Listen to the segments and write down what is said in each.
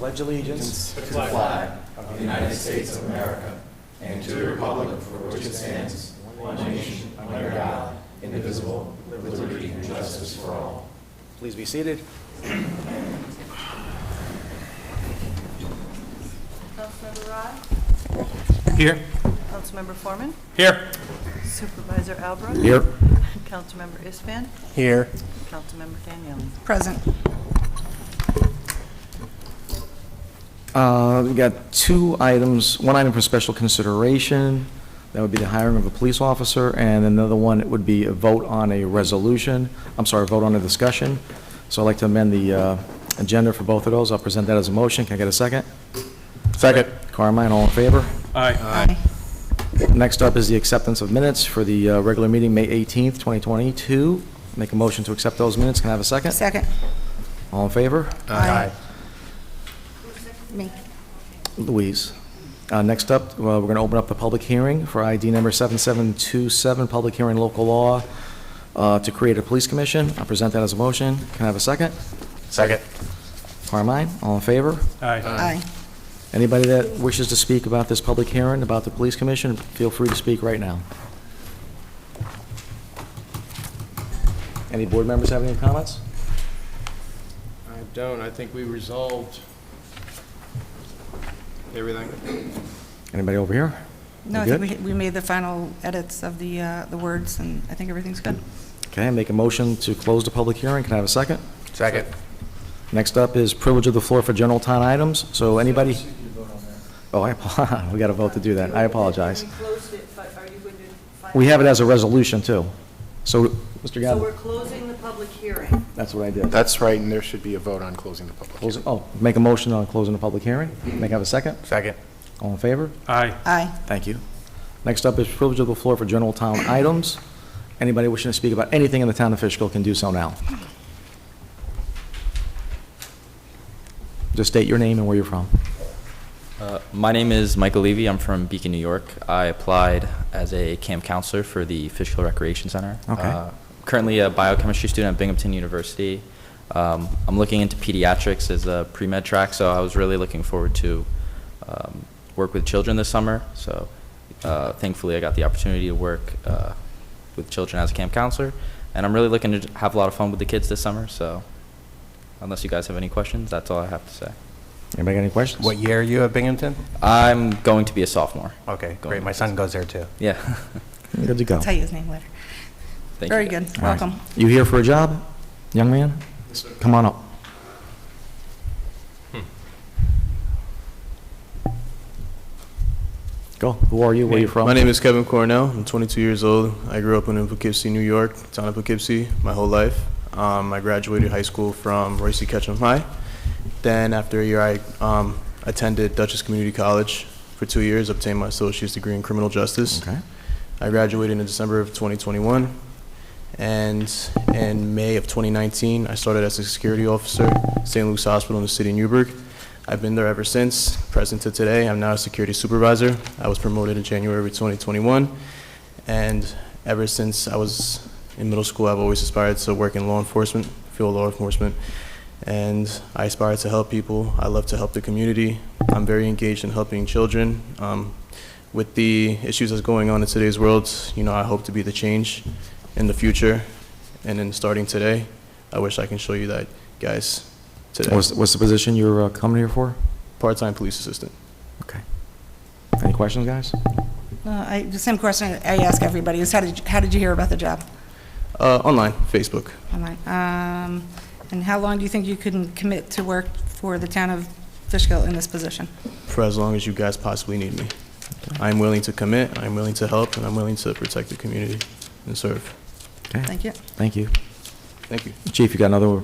pledge allegiance to the flag of the United States of America and to the republic for which it stands, one nation, under God, indivisible, with liberty and justice for all. Please be seated. Councilmember Rye? Here. Councilmember Foreman? Here. Supervisor Albrecht? Here. Councilmember Isfan? Here. Councilmember Daniele? Present. We got two items, one item for special consideration. That would be the hiring of a police officer, and another one would be a vote on a resolution. I'm sorry, vote on a discussion. So I'd like to amend the agenda for both of those. I'll present that as a motion. Can I get a second? Second. Carmine, all in favor? Aye. Aye. Next up is the acceptance of minutes for the regular meeting, May 18th, 2022. Make a motion to accept those minutes. Can I have a second? Second. All in favor? Aye. Me. Louise. Next up, we're going to open up the public hearing for ID number 7727, public hearing local law to create a police commission. I'll present that as a motion. Can I have a second? Second. Carmine, all in favor? Aye. Aye. Anybody that wishes to speak about this public hearing, about the police commission, feel free to speak right now. Any board members have any comments? I don't. I think we resolved everything. Anybody over here? No, I You think we made the final edits of the words, and I think everything's good. Okay, make a motion to close the public hearing. Can I have a second? Second. Next up is privilege of the floor for general town items. So anybody? Oh, we got to vote to do that. I apologize. We closed it, but are you going to? We have it as a resolution, too. So, Mr. So Gavin, we're closing the public hearing. that's what I did. That's right, and there should be a vote on closing the public hearing. Oh, make a motion on closing the public hearing. May I have a second? Second. All in favor? Aye. Aye. Thank you. Next up is privilege of the floor for general town items. Anybody wishing to speak about anything in the town of Fishkill can do so now. Just state your name and where you're from. My name is Michael Levy. I'm from Beacon, New York. I applied as a camp counselor for the Fishkill Recreation Center. Okay. Currently a biochemistry student at Binghamton University. I'm looking into pediatrics as a pre-med track, so I was really looking forward to work with children this summer. So thankfully I got the opportunity to work with children as a camp counselor, and I'm really looking to have a lot of fun with the kids this summer. So unless you guys have any questions, that's all I have to say. Anybody got any questions? What year are you at Binghamton? I'm going to be a sophomore. Okay, Going great. My son goes there too. Yeah. Good to go. I'll tell you his name later. Thank Very you. good. All right. Welcome. You here for a job, young man? Come on up. Go. Who are you? Where are you from? My name is Kevin Cornell. I'm 22 years old. I grew up in Poughkeepsie, New York, town of Poughkeepsie, my whole life. I graduated high school from Royce C. Ketchum High. Then after a year, I attended Dutchess Community College for 2 years, obtained my associate's degree in criminal justice. Okay. I graduated in December of 2021. And in May of 2019, I started as a security officer at St. Luke's Hospital in the city of Newburgh. I've been there ever since, present to today. I'm now a security supervisor. I was promoted in January of 2021. And ever since I was in middle school, I've always aspired to work in law enforcement, field law enforcement. And I aspire to help people. I love to help the community. I'm very engaged in helping children. With the issues that's going on in today's world, you know, I hope to be the change in the future. And then starting today, I wish I can show you that, guys, today. What's the position you're coming here for? Part-time police assistant. Okay. Any questions, guys? The same question I ask everybody is how did you hear about the job? Online, Facebook. Online. And how long do you think you can commit to work for the town of Fishkill in this position? For as long as you guys possibly need me. I'm willing to commit, I'm willing to help, and I'm willing to protect the community and serve. Okay. Thank you. Thank you. Thank you. Chief, you got another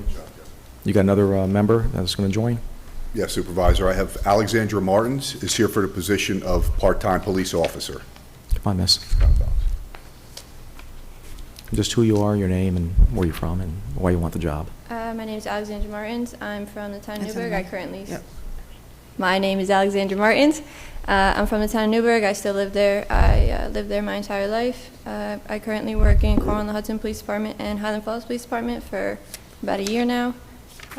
member that's going to join? Yes, Supervisor. I have Alexandra Martins is here for the position of part-time police officer. Come on, miss. Just who you are, your name, and where you're from, and why you want the job. My name is Alexandra Martins. I'm from the town of That's Newburgh. okay. I currently. Yep. My name is Alexandra Martins. I'm from the town of Newburgh. I still live there. I lived there my entire life. I currently work in Cornwall-on-the-Hudson Police Department and Highland Falls Police Department for about a year now.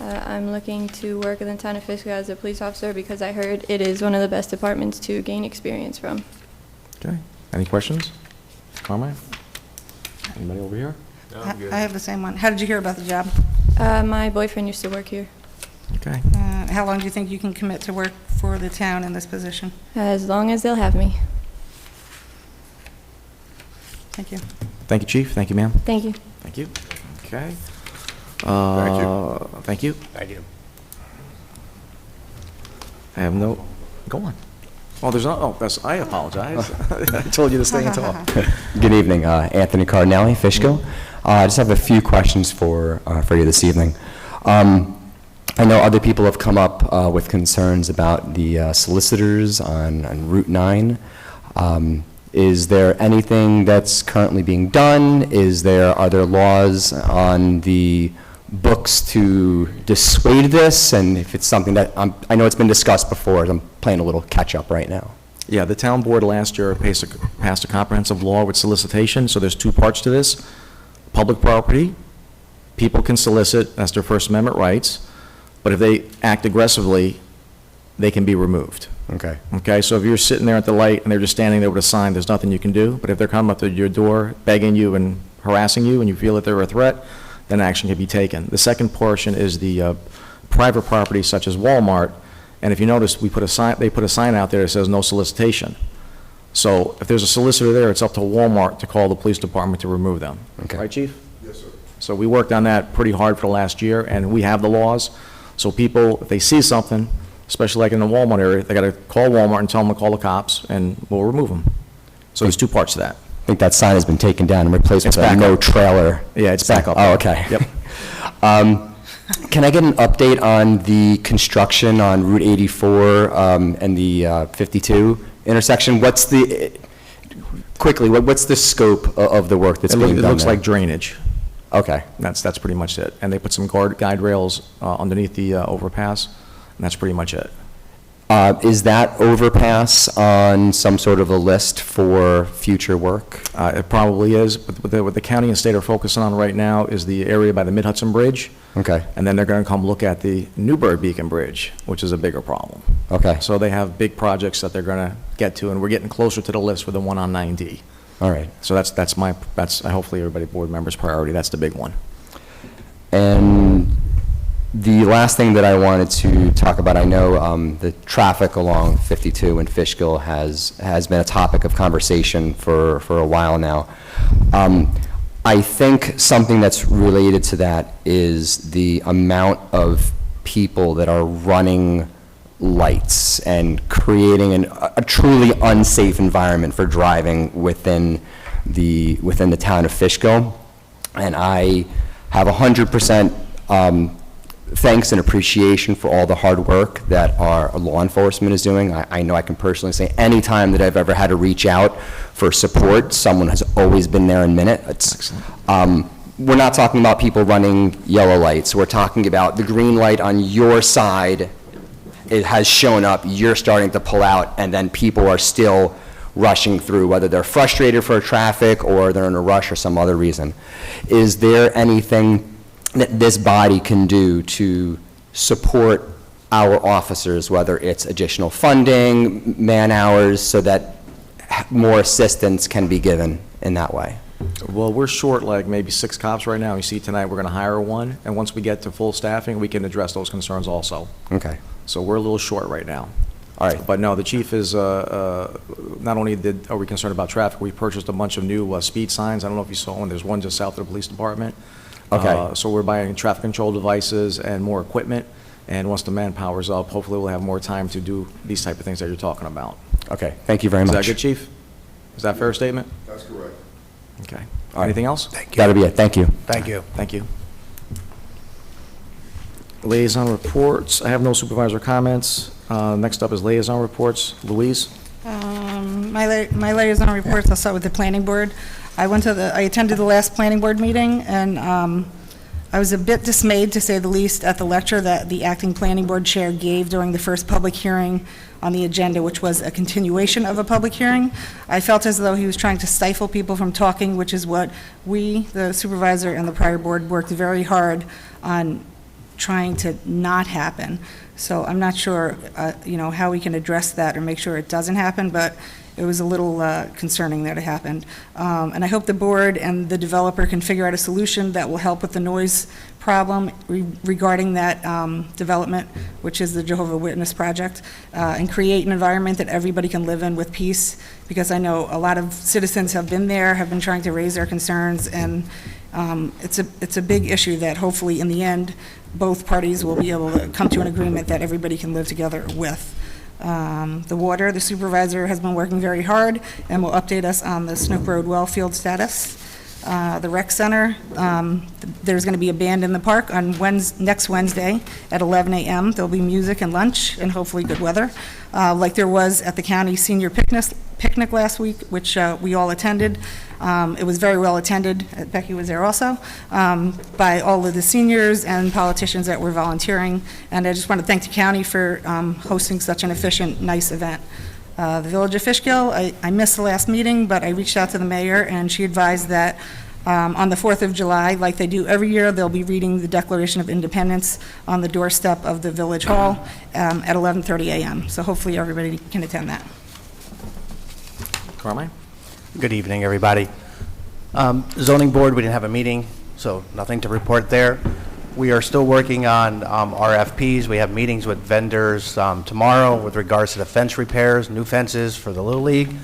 I'm looking to work in the town of Fishkill as a police officer because I heard it is one of the best departments to gain experience from. Okay. Any questions? Carmine? Anybody over here? No, I I'm good. I have the same one. How did you hear about the job? My boyfriend used to work here. Okay. How long do you think you can commit to work for the town in this position? As long as they'll have me. Thank you. Thank you, Chief. Thank you, ma'am. Thank you. Thank you. Okay. Thank you. Thank you. Thank you. I have no, go on. Oh, there's not, oh, that's, I apologize. I told you to stay and talk. Good evening, Anthony Cardinelli, Fishkill. I just have a few questions for you this evening. I know other people have come up with concerns about the solicitors on Route 9. Is there anything that's currently being done? Are there laws on the books to dissuade this? And if it's something that, I know it's been discussed before, I'm playing a little catch-up right now. Yeah, the town board last year passed a comprehensive law with solicitation, so there's two parts to this. Public property, people can solicit, that's their First Amendment rights, but if they act aggressively, they can be removed. Okay. Okay, so if you're sitting there at the light and they're just standing there with a sign, there's nothing you can do, but if they're coming up to your door, begging you and harassing you, and you feel that they're a threat, then action can be taken. The second portion is the private property such as Walmart, and if you notice, they put a sign out there that says no solicitation. So if there's a solicitor there, it's up to Walmart to call the police department to remove them. Okay. Right, Chief? Yes, sir. So we worked on that pretty hard for the last year, and we have the laws. So people, if they see something, especially like in the Walmart area, they got to call Walmart and tell them to call the cops, and we'll remove them. So there's two parts to that. I think that sign has been taken down and replaced It's with a back no up. trailer. Yeah, it's back up. Oh, okay. Yep. Can I get an update on the construction on Route 84 and the 52 intersection? What's the scope of the work that's being done It there? looks like drainage. Okay. That's pretty much it. And they put some guide rails underneath the overpass, and that's pretty much it. Is that overpass on some sort of a list for future work? It probably is, but what the county and state are focusing on right now is the area by the Mid-Hudson Bridge, Okay. and then they're going to come look at the Newburgh Beacon Bridge, which is a bigger problem. Okay. So they have big projects that they're going to get to, and we're getting closer to the list with the one on 9D. All right. So that's hopefully everybody, board members' priority. That's the big one. And the last thing that I wanted to talk about, I know the traffic along 52 in Fishkill has been a topic of conversation for a while now. I think something that's related to that is the amount of people that are running lights and creating a truly unsafe environment for driving within the town of Fishkill. And I have 100% thanks and appreciation for all the hard work that our law enforcement is doing. I know I can personally say any time that I've ever had to reach out for support, someone has always been there in a minute. We're not talking about people running yellow lights. We're talking about the green light on your side. It has shown up, you're starting to pull out, and then people are still rushing through, whether they're frustrated for traffic or they're in a rush or some other reason. Is there anything that this body can do to support our officers, whether it's additional funding, man-hours, so that more assistance can be given in that way? Well, we're short like maybe 6 cops right now. You see tonight, we're going to hire one, and once we get to full staffing, we can address those concerns also. Okay. So we're a little short right now. All right. But no, the chief is, not only are we concerned about traffic, we purchased a bunch of new speed signs. I don't know if you saw one. There's one just south of the police department. Okay. So we're buying traffic control devices and more equipment, and once the manpower's up, hopefully we'll have more time to do these type of things that you're talking about. Okay, thank you very much. Is that good, chief? Is that a fair statement? That's correct. Okay. All right. Anything else? That'll be it, thank you. Thank you. Thank you. Liaison reports. I have no supervisor comments. Next up is liaison reports. Louise? My liaison reports, I'll start with the planning board. I attended the last planning board meeting, and I was a bit dismayed, to say the least, at the lecture that the acting planning board chair gave during the first public hearing on the agenda, which was a continuation of a public hearing. I felt as though he was trying to stifle people from talking, which is what we, the supervisor and the prior board, worked very hard on trying to not happen. So I'm not sure, how we can address that or make sure it doesn't happen, but it was a little concerning that it happened. And I hope the board and the developer can figure out a solution that will help with the noise problem regarding that development, which is the Jehovah's Witness project, and create an environment that everybody can live in with peace, because I know a lot of citizens have been there, have been trying to raise their concerns, and it's a big issue that hopefully in the end, both parties will be able to come to an agreement that everybody can live together with. The water, the supervisor has been working very hard and will update us on the Snook Road well field status. The rec center, there's going to be a band in the park on next Wednesday at 11 a.m. There'll be music and lunch and hopefully good weather, like there was at the county senior picnic last week, which we all attended. It was very well attended. Becky was there also, by all of the seniors and politicians that were volunteering. And I just want to thank the county for hosting such an efficient, nice event. The Village of Fishkill, I missed the last meeting, but I reached out to the mayor, and she advised that on the 4th of July, like they do every year, they'll be reading the Declaration of Independence on the doorstep of the Village Hall at 11:30 a.m. So hopefully everybody can attend that. Carmine? Good evening, everybody. Zoning Board, we didn't have a meeting, so nothing to report there. We are still working on RFPs. We have meetings with vendors tomorrow with regards to the fence repairs, new fences for the Little League.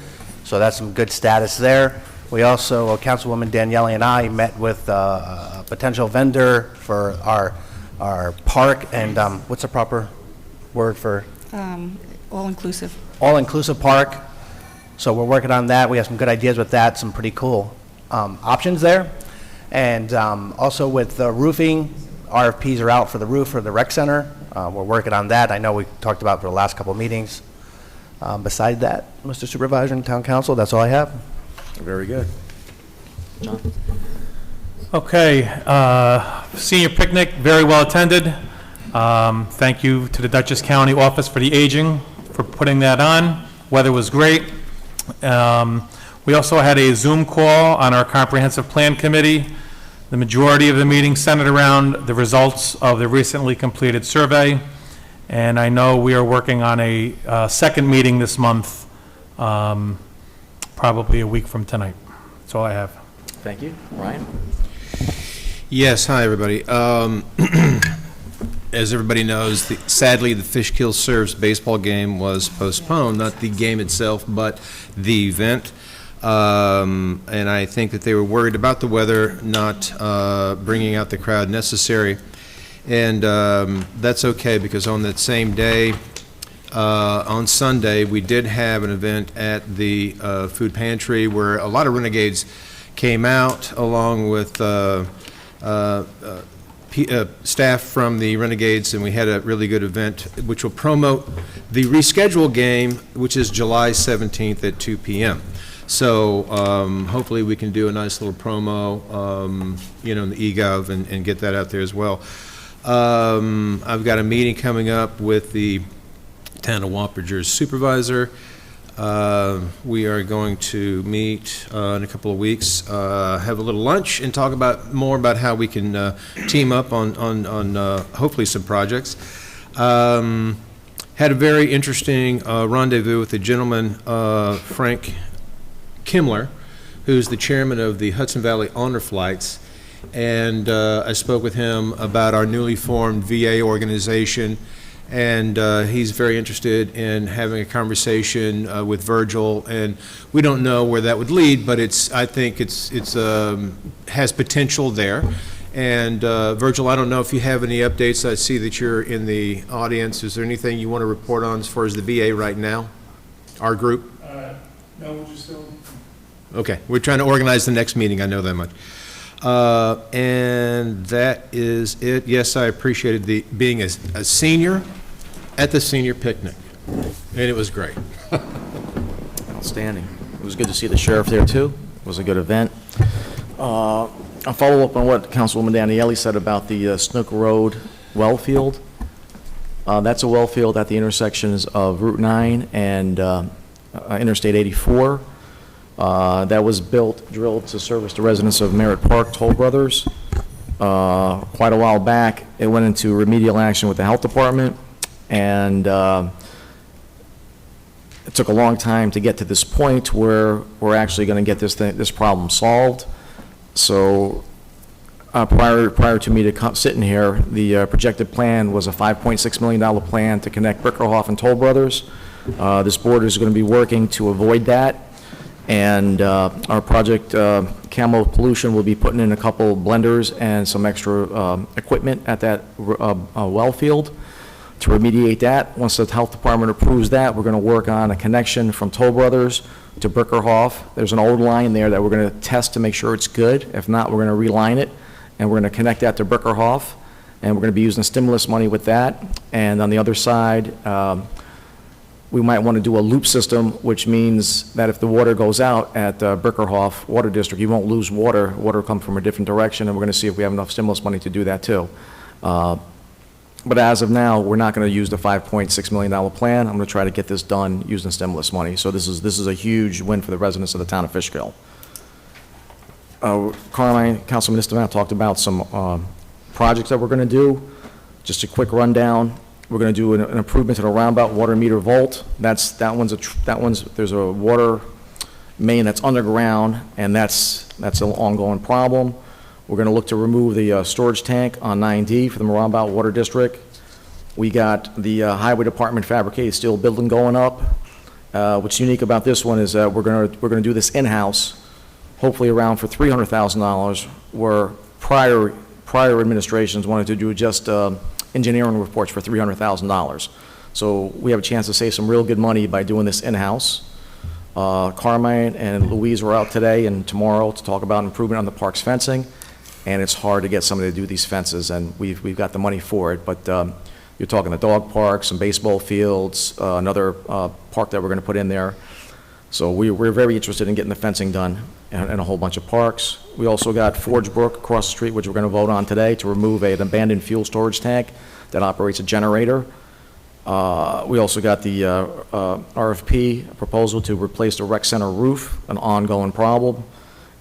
So that's some good status there. We also, Councilwoman Daniele and I met with a potential vendor for our park and what's the proper word for? All-inclusive. All-inclusive park. So we're working on that. We have some good ideas with that, some pretty cool options there. And also with the roofing, RFPs are out for the roof for the rec center. We're working on that. I know we talked about for the last couple of meetings. Beside that, Mr. Supervisor and Town Council, that's all I have. Very good. John? Okay, senior picnic, very well attended. Thank you to the Dutchess County Office for the Aging for putting that on. Weather was great. We also had a Zoom call on our comprehensive plan committee. The majority of the meeting centered around the results of the recently completed survey. And I know we are working on a second meeting this month, probably a week from tonight. That's all I have. Thank you. Ryan? Yes, hi, everybody. As everybody knows, sadly, the Fishkill Serves baseball game was postponed, not the game itself, but the event. And I think that they were worried about the weather not bringing out the crowd necessary. And that's okay, because on that same day, on Sunday, we did have an event at the food pantry where a lot of renegades came out, along with staff from the Renegades, and we had a really good event which will promote the rescheduled game, which is July 17th at 2 p.m. So hopefully we can do a nice little promo, in the eGov and get that out there as well. I've got a meeting coming up with the Town of Wampager's Supervisor. We are going to meet in a couple of weeks, have a little lunch, and talk more about how we can team up on hopefully some projects. Had a very interesting rendezvous with a gentleman, Frank Kimmler, who's the chairman of the Hudson Valley Honor Flights, and I spoke with him about our newly formed VA organization. And he's very interested in having a conversation with Virgil, and we don't know where that would lead, but I think it's has potential there. And Virgil, I don't know if you have any updates. I see that you're in the audience. Is there anything you want to report on as far as the VA right now, our group? No, we're just still. Okay, we're trying to organize the next meeting. I know that much. And that is it. Yes, I appreciated being a senior at the senior picnic, and it was great. Outstanding. It was good to see the sheriff there, too. It was a good event. I'll follow up on what Councilwoman Daniele said about the Snook Road well field. That's a well field at the intersections of Route 9 and Interstate 84. That was drilled to service the residents of Merritt Park, Toll Brothers. quite a while back. It went into remedial action with the health department, and it took a long time to get to this point where we're actually going to get this problem solved. So prior to me sitting here, the projected plan was a $5.6 million plan to connect Brickerhoff and Toll Brothers. This board is going to be working to avoid that, and our project Camo Pollution will be putting in a couple blenders and some extra equipment at that well field to remediate that. Once the health department approves that, we're going to work on a connection from Toll Brothers to Brickerhoff. There's an old line there that we're going to test to make sure it's good. If not, we're going to reline it, and we're going to connect that to Brickerhoff, and we're going to be using stimulus money with that. And on the other side, we might want to do a loop system, which means that if the water goes out at Brickerhoff Water District, you won't lose water. Water will come from a different direction, and we're going to see if we have enough stimulus money to do that too. But as of now, we're not going to use the $5.6 million plan. I'm going to try to get this done using stimulus money. So this is a huge win for the residents of the town of Fishkill. Carmine, Councilman Istvan talked about some projects that we're going to do. Just a quick rundown. We're going to do an improvement to the roundabout water meter vault. There's a water main that's underground, and that's an ongoing problem. We're going to look to remove the storage tank on 9D for the Roundabout Water District. We got the Highway Department fabricated steel building going up. What's unique about this one is that we're going to do this in-house, hopefully around for $300,000, where prior administrations wanted to do just engineering reports for $300,000. So we have a chance to save some real good money by doing this in-house. Carmine and Louise were out today and tomorrow to talk about improvement on the park's fencing, and it's hard to get somebody to do these fences, and we've got the money for it. But you're talking the dog park, some baseball fields, another park that we're going to put in there. So we're very interested in getting the fencing done in a whole bunch of parks. We also got Forge Brook across the street, which we're going to vote on today, to remove an abandoned fuel storage tank that operates a generator. We also got the RFP proposal to replace the rec center roof, an ongoing problem.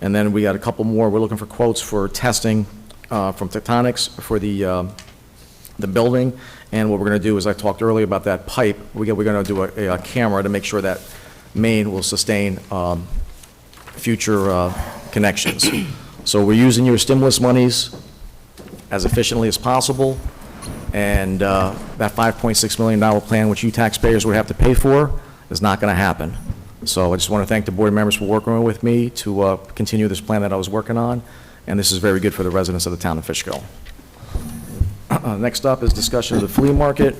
And then we got a couple more. We're looking for quotes for testing from Tectonics for the building. And what we're going to do is, I talked earlier about that pipe. We're going to do a camera to make sure that main will sustain future connections. So we're using your stimulus monies as efficiently as possible. And that $5.6 million plan, which you taxpayers would have to pay for, is not going to happen. So I just want to thank the board members for working with me to continue this plan that I was working on, and this is very good for the residents of the town of Fishkill. Next up is discussion of the flea market.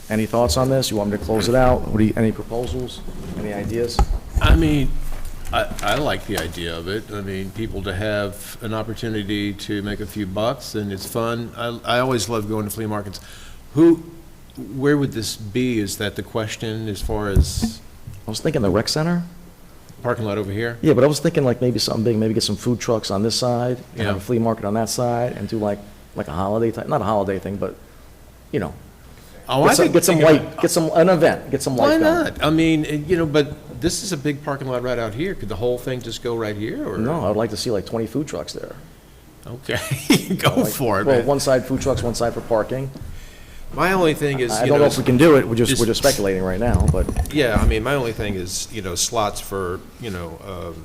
Any thoughts on this? You want me to close it out? Any proposals? Any ideas? I mean, I like the idea of it. I mean, people to have an opportunity to make a few bucks, and it's fun. I always love going to flea markets. Where would this be? Is that the question as far as? I was thinking the rec center. Parking lot over here? Yeah, but I was thinking like maybe something big, maybe get some food trucks on this side, and Yeah. have a flea market on that side, and do like a holiday type, not a holiday thing, but, you know. Oh, Get an event, get some light Why going. not? I mean, but this is a big parking lot right out here. Could the whole thing just go right here, or? No, I'd like to see like 20 food trucks there. Okay, go Like, for it, well, man. one side food trucks, one side for parking. My only thing is, I don't know if we can do it, we're just speculating right now, but. Yeah, I mean, my only thing is, slots for,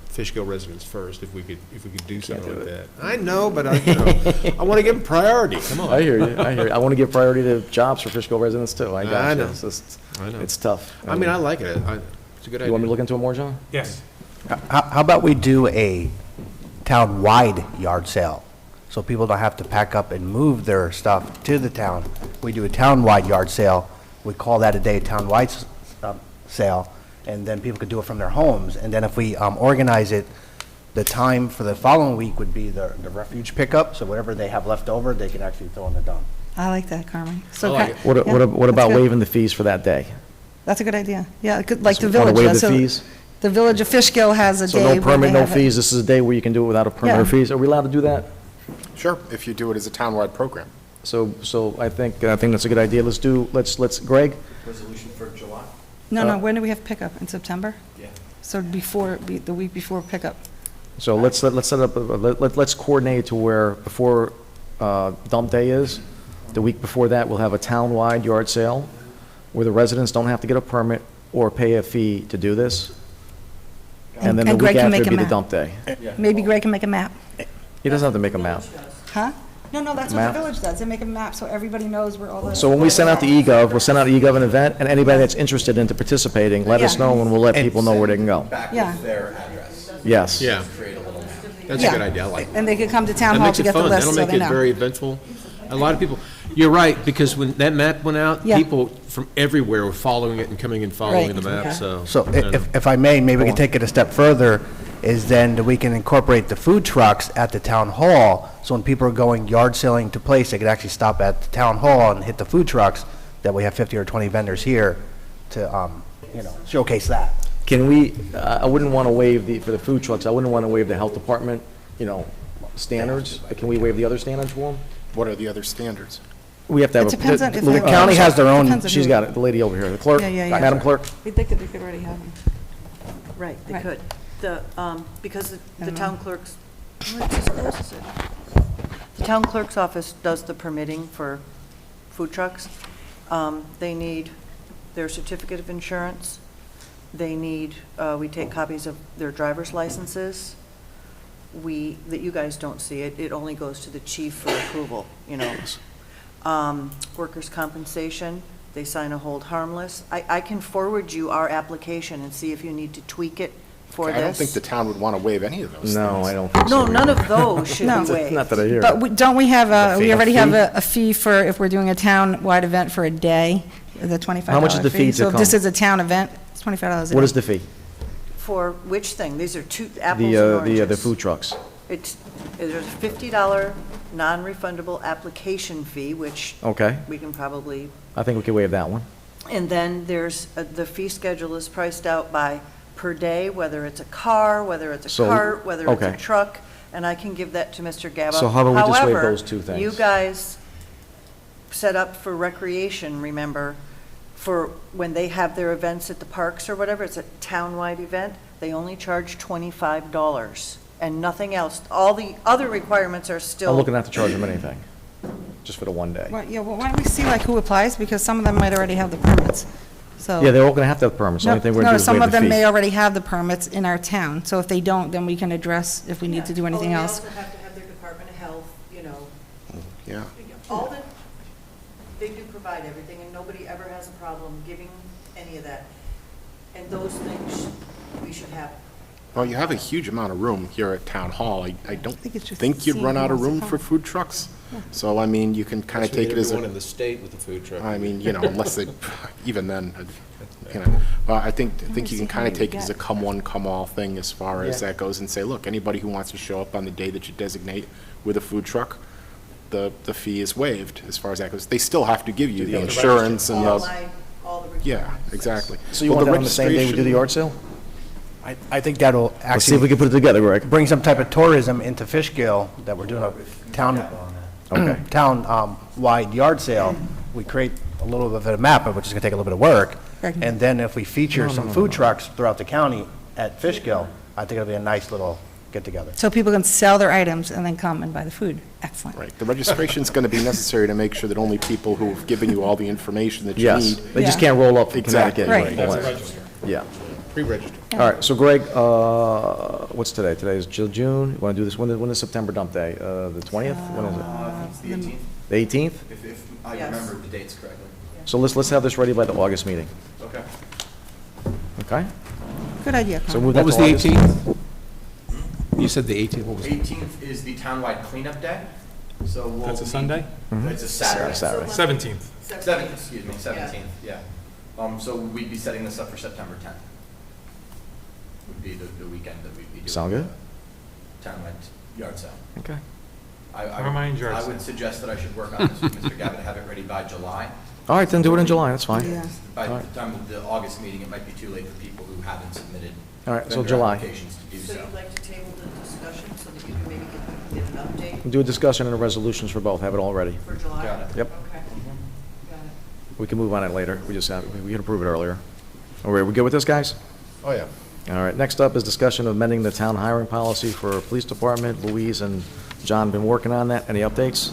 Fishkill residents first, if we could do something like that. I know, but I want to give them priority, come on. I hear you. I want to give priority to jobs for Fishkill residents too. I got I you. know. I know. It's tough. I mean, I like it. It's a good idea. You want me to look into it more, John? Yes. How about we do a town-wide yard sale? So people don't have to pack up and move their stuff to the town. We do a town-wide yard sale. We call that a day town-wide sale, and then people could do it from their homes. And then if we organize it, the time for the following week would be the refuge pickup. So whatever they have left over, they can actually throw in the dump. I like that, Carmen. So I like ca- it. What yeah, about that's good. waiving the fees for that day? That's a good idea. Yeah, like the Want village. to waive yeah, the so fees? The village of Fishkill has a So day no where permit, they no have it. fees, this is a day where you can do it without a permit or Yeah. fees? Are we allowed to do that? Sure, if you do it as a townwide program. So I think that's a good idea. Let's, Greg? Resolution for July? No, when do we have pickup? In September? Yeah. So the week before pickup. So let's set up, let's coordinate to where before dump day is. The week before that, we'll have a town-wide yard sale where the residents don't have to get a permit or pay a fee to do this. And then the And week Greg can after make would a be the map. dump day. Maybe Greg can make a map. He doesn't have to make a map. Huh? No, that's what Map. the village does. They make a map so everybody knows where all the... So when we send out the e-gov, we'll send out e-gov an event, and anybody that's interested into participating, let us Yeah. know, and we'll let people know where they can go. Back Yeah. with their address. Yes. Yeah, Create a little map. that's a Yeah. good idea, I like that. And they could come to town That hall makes to it get the fun, list that'll so make they it know. very eventful. A lot of people, you're right, because when that map went out, Yeah. people from everywhere were following it and coming and following Right, the map, okay. so. So I don't know. if I may, maybe we Go can on. take it a step further, is then that we can incorporate the food trucks at the town hall, so when people are going yard selling to place, they could actually stop at the town hall and hit the food trucks, that we have 50 or 20 vendors here to, showcase that. Can we, I wouldn't want to waive for the food trucks, I wouldn't want to waive the health department, standards. Can we waive the other standards for them? What are the other standards? We have to have It depends on if the they- county has their own, Depends on she's who- got it, the lady over here, the clerk, Yeah. Madam Clerk. We think that they could already have them. Right, they Right. could. Because the I don't town know. clerk's, what discloses it? The town clerk's office does the permitting for food trucks. They need their certificate of insurance. They need, we take copies of their driver's licenses. That you guys don't see it, it only goes to the chief for approval, Workers' compensation, they sign a hold harmless. I can forward you our application and see if you need to tweak it for this. I don't think the town would want to waive any of those things. No, I don't think so. No, none of those should No. be waived. Not that I hear. But don't we have The fee. we already A have fee? a fee for if we're doing a town-wide event for a day, the $25 fee? How much is the fee to So if this come? is a town event, it's $25 a day. What is the fee? For which thing? These are two apples and oranges. The food trucks. There's a $50 non-refundable application fee, which Okay, we can probably, I think we can waive that one. and then there's, the fee schedule is priced out by per day, whether it's a car, whether it's a So, cart, whether it's a okay. truck, and I can give that to Mr. Gaba. So how about we just waive However, those two things? you guys set up for recreation, remember, for when they have their events at the parks or whatever, it's a town-wide event, they only charge $25 and nothing else. All the other requirements are still. I'm looking not to charge them anything, just for the one day. Well, why don't we see who applies, because some of them might already have the permits, so. Yeah, they're all going to have to have permits, the only thing we're going to do is some waive of the them may fee. already have the permits in our town, so if they don't, then we can address if we need to do anything else. They also have to have their Department of Health, Yeah. all the, they do provide everything, and nobody ever has a problem giving any of that. And those things we should have. Well, you have a huge amount of room here at Town Hall. I don't think it's just think you'd seeing run who out of wants to room come. for food trucks. So, I mean, you can kind of take it as Everyone a, in the state with the food truck. I mean, unless they, even then, well, I think you can kind of take it as a come one, come all thing as far as that goes, and say, look, anybody who wants to show up on the day that you designate with a food truck, the fee is waived as far as that goes. They still have to give you the insurance and All the, all the yeah, requirements. exactly. So you Well, want the that on the same day we do the registration- yard sale? I think that'll Let's see if we actually can put it together, Greg. bring some type of tourism into Fishkill, that we're doing a town, Okay. town-wide yard sale. We create a little bit of a map, which is going to take a little bit of work. And then if we feature some food trucks throughout the county at Fishkill, I think it'll be a nice little get-together. So people can sell their items and then come and buy the food. Excellent. Right, the registration's going to be necessary to make sure that only people who have given you all the information that you Yes, need. they just Yeah. can't roll up from Exactly. Connecticut. Right. Yeah. Pre-registered. All right, so Greg, what's today? Today is June. You want to do this, when is September dump day? The 20th? When is it? It's the 18th, The 18th? if I Yes. remember the dates correctly. So let's have this ready by the August meeting, Okay. okay? Good idea, So Colin. move What that was to the August. 18th? You said the 18th, what was it? 18th is the townwide cleanup day, so we'll. That's a be- Sunday? It's a Saturday. Saturday. 17th. 7th, excuse me, 17th, yeah. So we'd be setting this up for September 10th. Would be the weekend that we'd be doing. Sound good? the Townwide yard sale. Okay. Never mind yard I sale. would suggest that I should work on this with Mr. Gavin, have it ready by July. All right, then do it in July, that's fine. Yeah. By All the right. time of the August meeting, it might be too late for people who haven't submitted. All right, so vendor July. applications to do So so. you'd like to table the discussion so that you can maybe get an update We'll do a discussion and the resolutions for both, have it all ready. for July? Got it. Yep. Okay. Got it. We can move on it later, we can approve it earlier. All right, we good with this, guys? Oh, yeah. All right, next up is discussion of amending the town hiring policy for police department. Louise and John have been working on that. Any updates?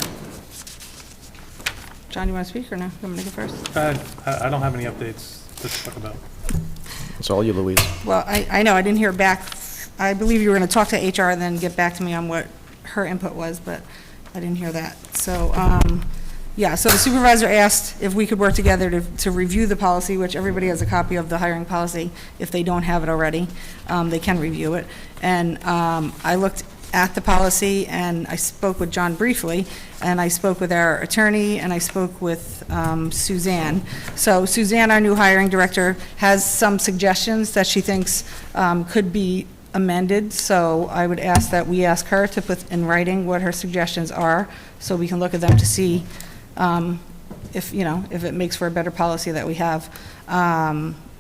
John, you want to speak or no? You want me to go first? I don't have any updates to talk about. It's all you, Louise. Well, I know, I didn't hear back. I believe you were going to talk to HR and then get back to me on what her input was, but I didn't hear that. So, yeah, so the supervisor asked if we could work together to review the policy, which everybody has a copy of the hiring policy. If they don't have it already, they can review it. And I looked at the policy, and I spoke with John briefly, and I spoke with our attorney, and I spoke with Suzanne. So Suzanne, our new hiring director, has some suggestions that she thinks could be amended, so I would ask that we ask her to put in writing what her suggestions are, so we can look at them to see if, you know, if it makes for a better policy that we have.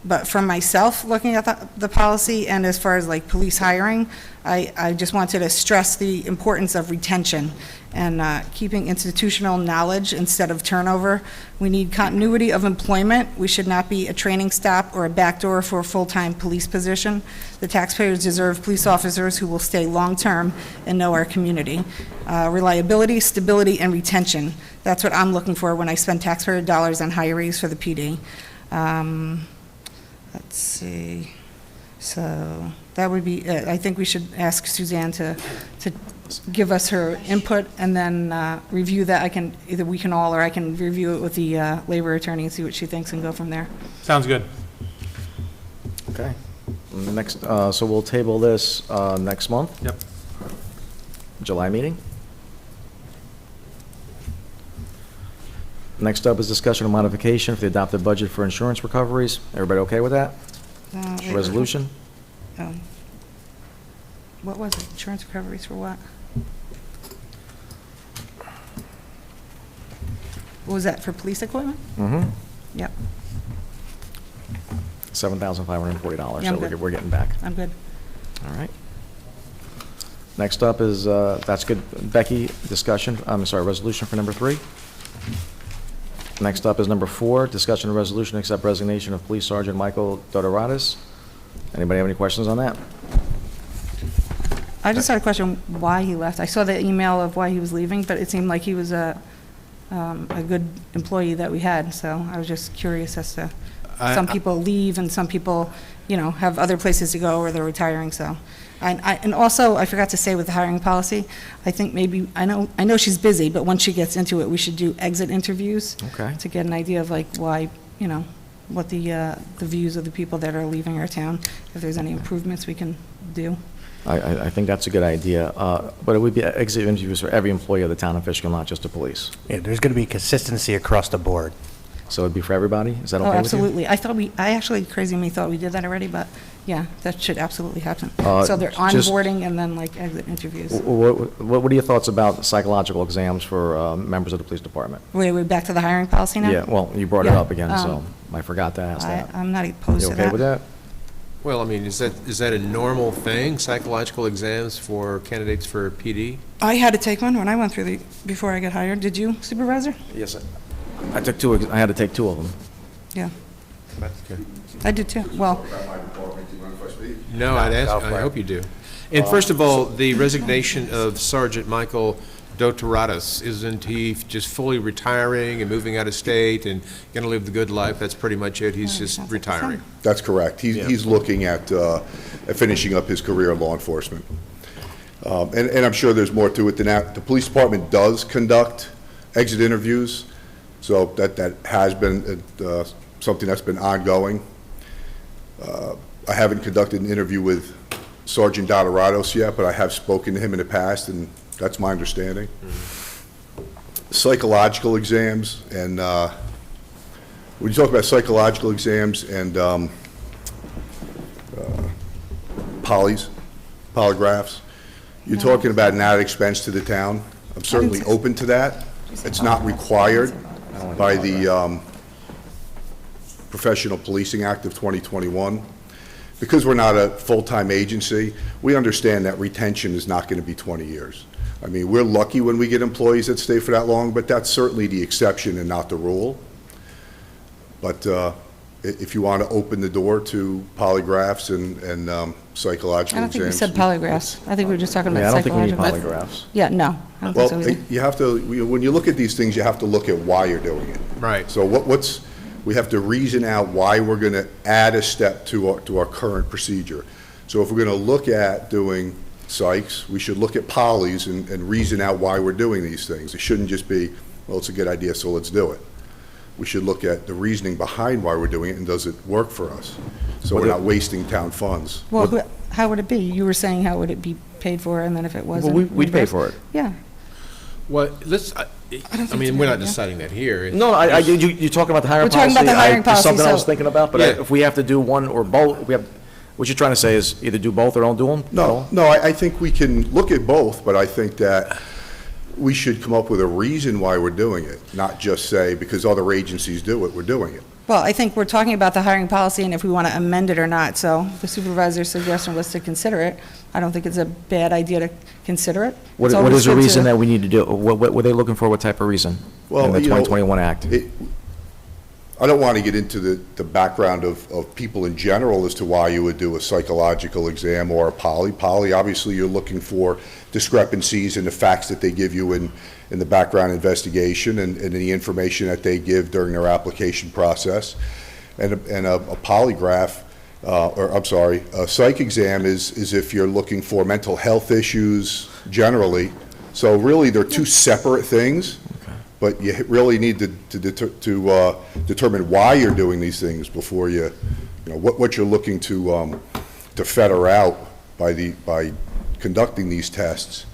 But for myself, looking at the policy, and as far as like police hiring, I just wanted to stress the importance of retention and keeping institutional knowledge instead of turnover. We need continuity of employment. We should not be a training stop or a backdoor for a full-time police position. The taxpayers deserve police officers who will stay long-term and know our community. Reliability, stability, and retention. That's what I'm looking for when I spend taxpayer dollars on hirees for the PD. Let's see. So that would be it. I think we should ask Suzanne to give us her input and then review that. Either we can all, or I can review it with the labor attorney and see what she thinks and go from there. Sounds good. Okay. Next, so we'll table this next month? Yep. July meeting? Next up is discussion of modification for the adopted budget for insurance recoveries. Everybody okay with that? Wait, Resolution? What was it? Insurance recoveries for what? What was that, for police equipment? Mm-hmm. Yep, $7,540, Yeah, I'm so good. we're getting back. I'm good. All right. Next up is, that's good, Becky, discussion, I'm sorry, resolution for number 3. Next up is number 4, discussion of resolution to accept resignation of Police Sergeant Michael Dodoratis. Anybody have any questions on that? I just had a question why he left. I saw the email of why he was leaving, but it seemed like he was a good employee that we had, so I was just curious as to, some people leave and some people, you know, have other places to go or they're retiring, so. And also, I forgot to say with the hiring policy, I think maybe, I know she's busy, but once she gets into it, we should do exit interviews. Okay. To get an idea of like why, you know, what the views of the people that are leaving our town, if there's any improvements we can do. I think that's a good idea, but it would be exit interviews for every employee of the town of Fishkill, not just the police. Yeah, there's going to be consistency across the board. So it'd be for everybody? Is that okay Oh, with you? absolutely. I actually, crazy me, thought we did that already, but yeah, that should absolutely happen. So they're just- onboarding and then like exit interviews. What are your thoughts about psychological exams for members of the police department? Wait, we're back to the hiring policy now? Yeah, well, you brought it Yeah, up again, so I forgot to ask that. I'm not opposed You to okay that. with that? Well, I mean, is that a normal thing, psychological exams for candidates for PD? I had to take one when I went through before I got hired. Did you, Supervisor? Yes, I took 2, I had to take 2 of them. Yeah, That's good. I did too. Well, No, I hope you do. And first of all, the resignation of Sergeant Michael Dodoratis, isn't he just fully retiring and moving out of state and going to live the good life? That's pretty much it, he's just retiring. That's correct. He's looking at finishing up his career in law enforcement. And I'm sure there's more to it than that. The police department does conduct exit interviews, so that has been something that's been ongoing. I haven't conducted an interview with Sergeant Dodoratis yet, but I have spoken to him in the past, and that's my understanding. Psychological exams, and when you talk about psychological exams and polygraphs, you're talking about an added expense to the town. I'm certainly open to that. It's not required by the Professional Policing Act of 2021. Because we're not a full-time agency, we understand that retention is not going to be 20 years. I mean, we're lucky when we get employees that stay for that long, but that's certainly the exception and not the rule. But if you want to open the door to polygraphs and psychological exams. I don't think we said polygraphs. I think we were just talking about Yeah, I don't think we need psychological. polygraphs. Yeah, no, I don't think so Well, either. you have to, when you look at these things, you have to look at why you're doing it. Right. So we have to reason out why we're going to add a step to our current procedure. So if we're going to look at doing psychs, we should look at polys and reason out why we're doing these things. It shouldn't just be, well, it's a good idea, so let's do it. We should look at the reasoning behind why we're doing it, and does it work for us? So we're not wasting town funds. Well, how would it be? You were saying how would it be paid for, and then if it wasn't? Well, we'd pay reimbursed? for it. Yeah. Well, I mean, we're not deciding that here. No, you're talking about the hiring We're policy. talking about the hiring It's policy, something I was so- thinking about, but Yeah. if we have to do one or both, what you're trying to say is either do both or don't do them? No, I think we can look at both, but I think that we should come up with a reason why we're doing it, not just say, because other agencies do it, we're doing it. Well, I think we're talking about the hiring policy and if we want to amend it or not. So the supervisor's suggestion was to consider it. I don't think it's a bad idea to consider it. What It's always is the good to- reason that we need to do, what were they looking for, what type of reason? Well, In the you know, 2021 Act? I don't want to get into the background of people in general as to why you would do a psychological exam or a poly. Poly, obviously, you're looking for discrepancies in the facts that they give you in the background investigation and in the information that they give during their application process. And a polygraph, a psych exam is if you're looking for mental health issues generally. So really, they're two separate things. But you really need to determine why you're doing these things before you know, what you're looking to fetter out by conducting these tests.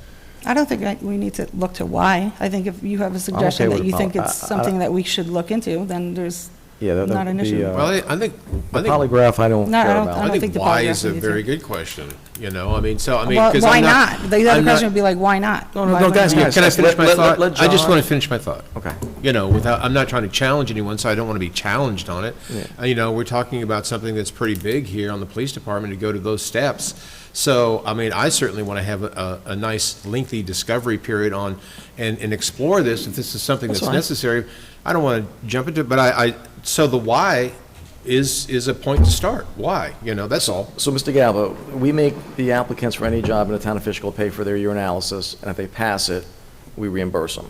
I don't think we need to look to why. I think if you have a suggestion with that the you think poly. it's something that we should look into, then there's Yeah, not an issue. Well, I think Polygraph, I don't No, I care don't- about. I I think think the why polygraph is a we need to- very good question, you know, I mean, so, Well, because why I'm not? The other I'm not- question would be like, why not? No, no, Why no, would guys, we guys, not? Can I finish my let thought? I just John- want to finish my thought. Okay. You know, I'm not trying to challenge anyone, so I don't want to be challenged on it. You know, we're talking about something that's pretty big here on the police department to go to those steps. So, I mean, I certainly want to have a nice lengthy discovery period on, and explore this, if this is something That's that's fine. necessary. I don't want to jump into it, but so the why is a point to start. Why? You know, that's all. So, Mr. Gallo, we make the applicants for any job in the town of Fishkill pay for their urinalysis, and if they pass it, we reimburse them.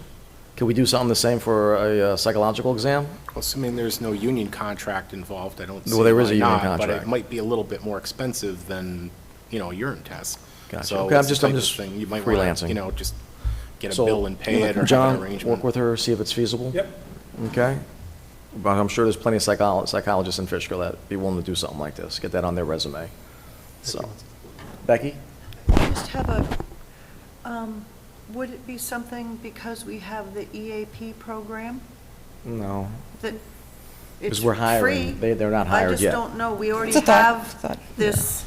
Can we do something the same for a psychological exam? Well, assuming there's no union contract involved, I don't see Well, there is why a union not, but contract. it might be a little bit more expensive than, you know, a urine test. Gotcha. So Okay, I'm it's the just type of thing you might wanna, freelancing. you know, just get a So, bill and pay it or have John, an arrangement. work with her, see if it's feasible? Yep. Okay? But I'm sure there's plenty of psychologists in Fishkill that be willing to do something like this, get that on their resume. So, Becky? I just have would it be something because we have the EAP program No, that because it's we're hiring. free? They're not hired I just yet. don't know. We already It's a thought. have this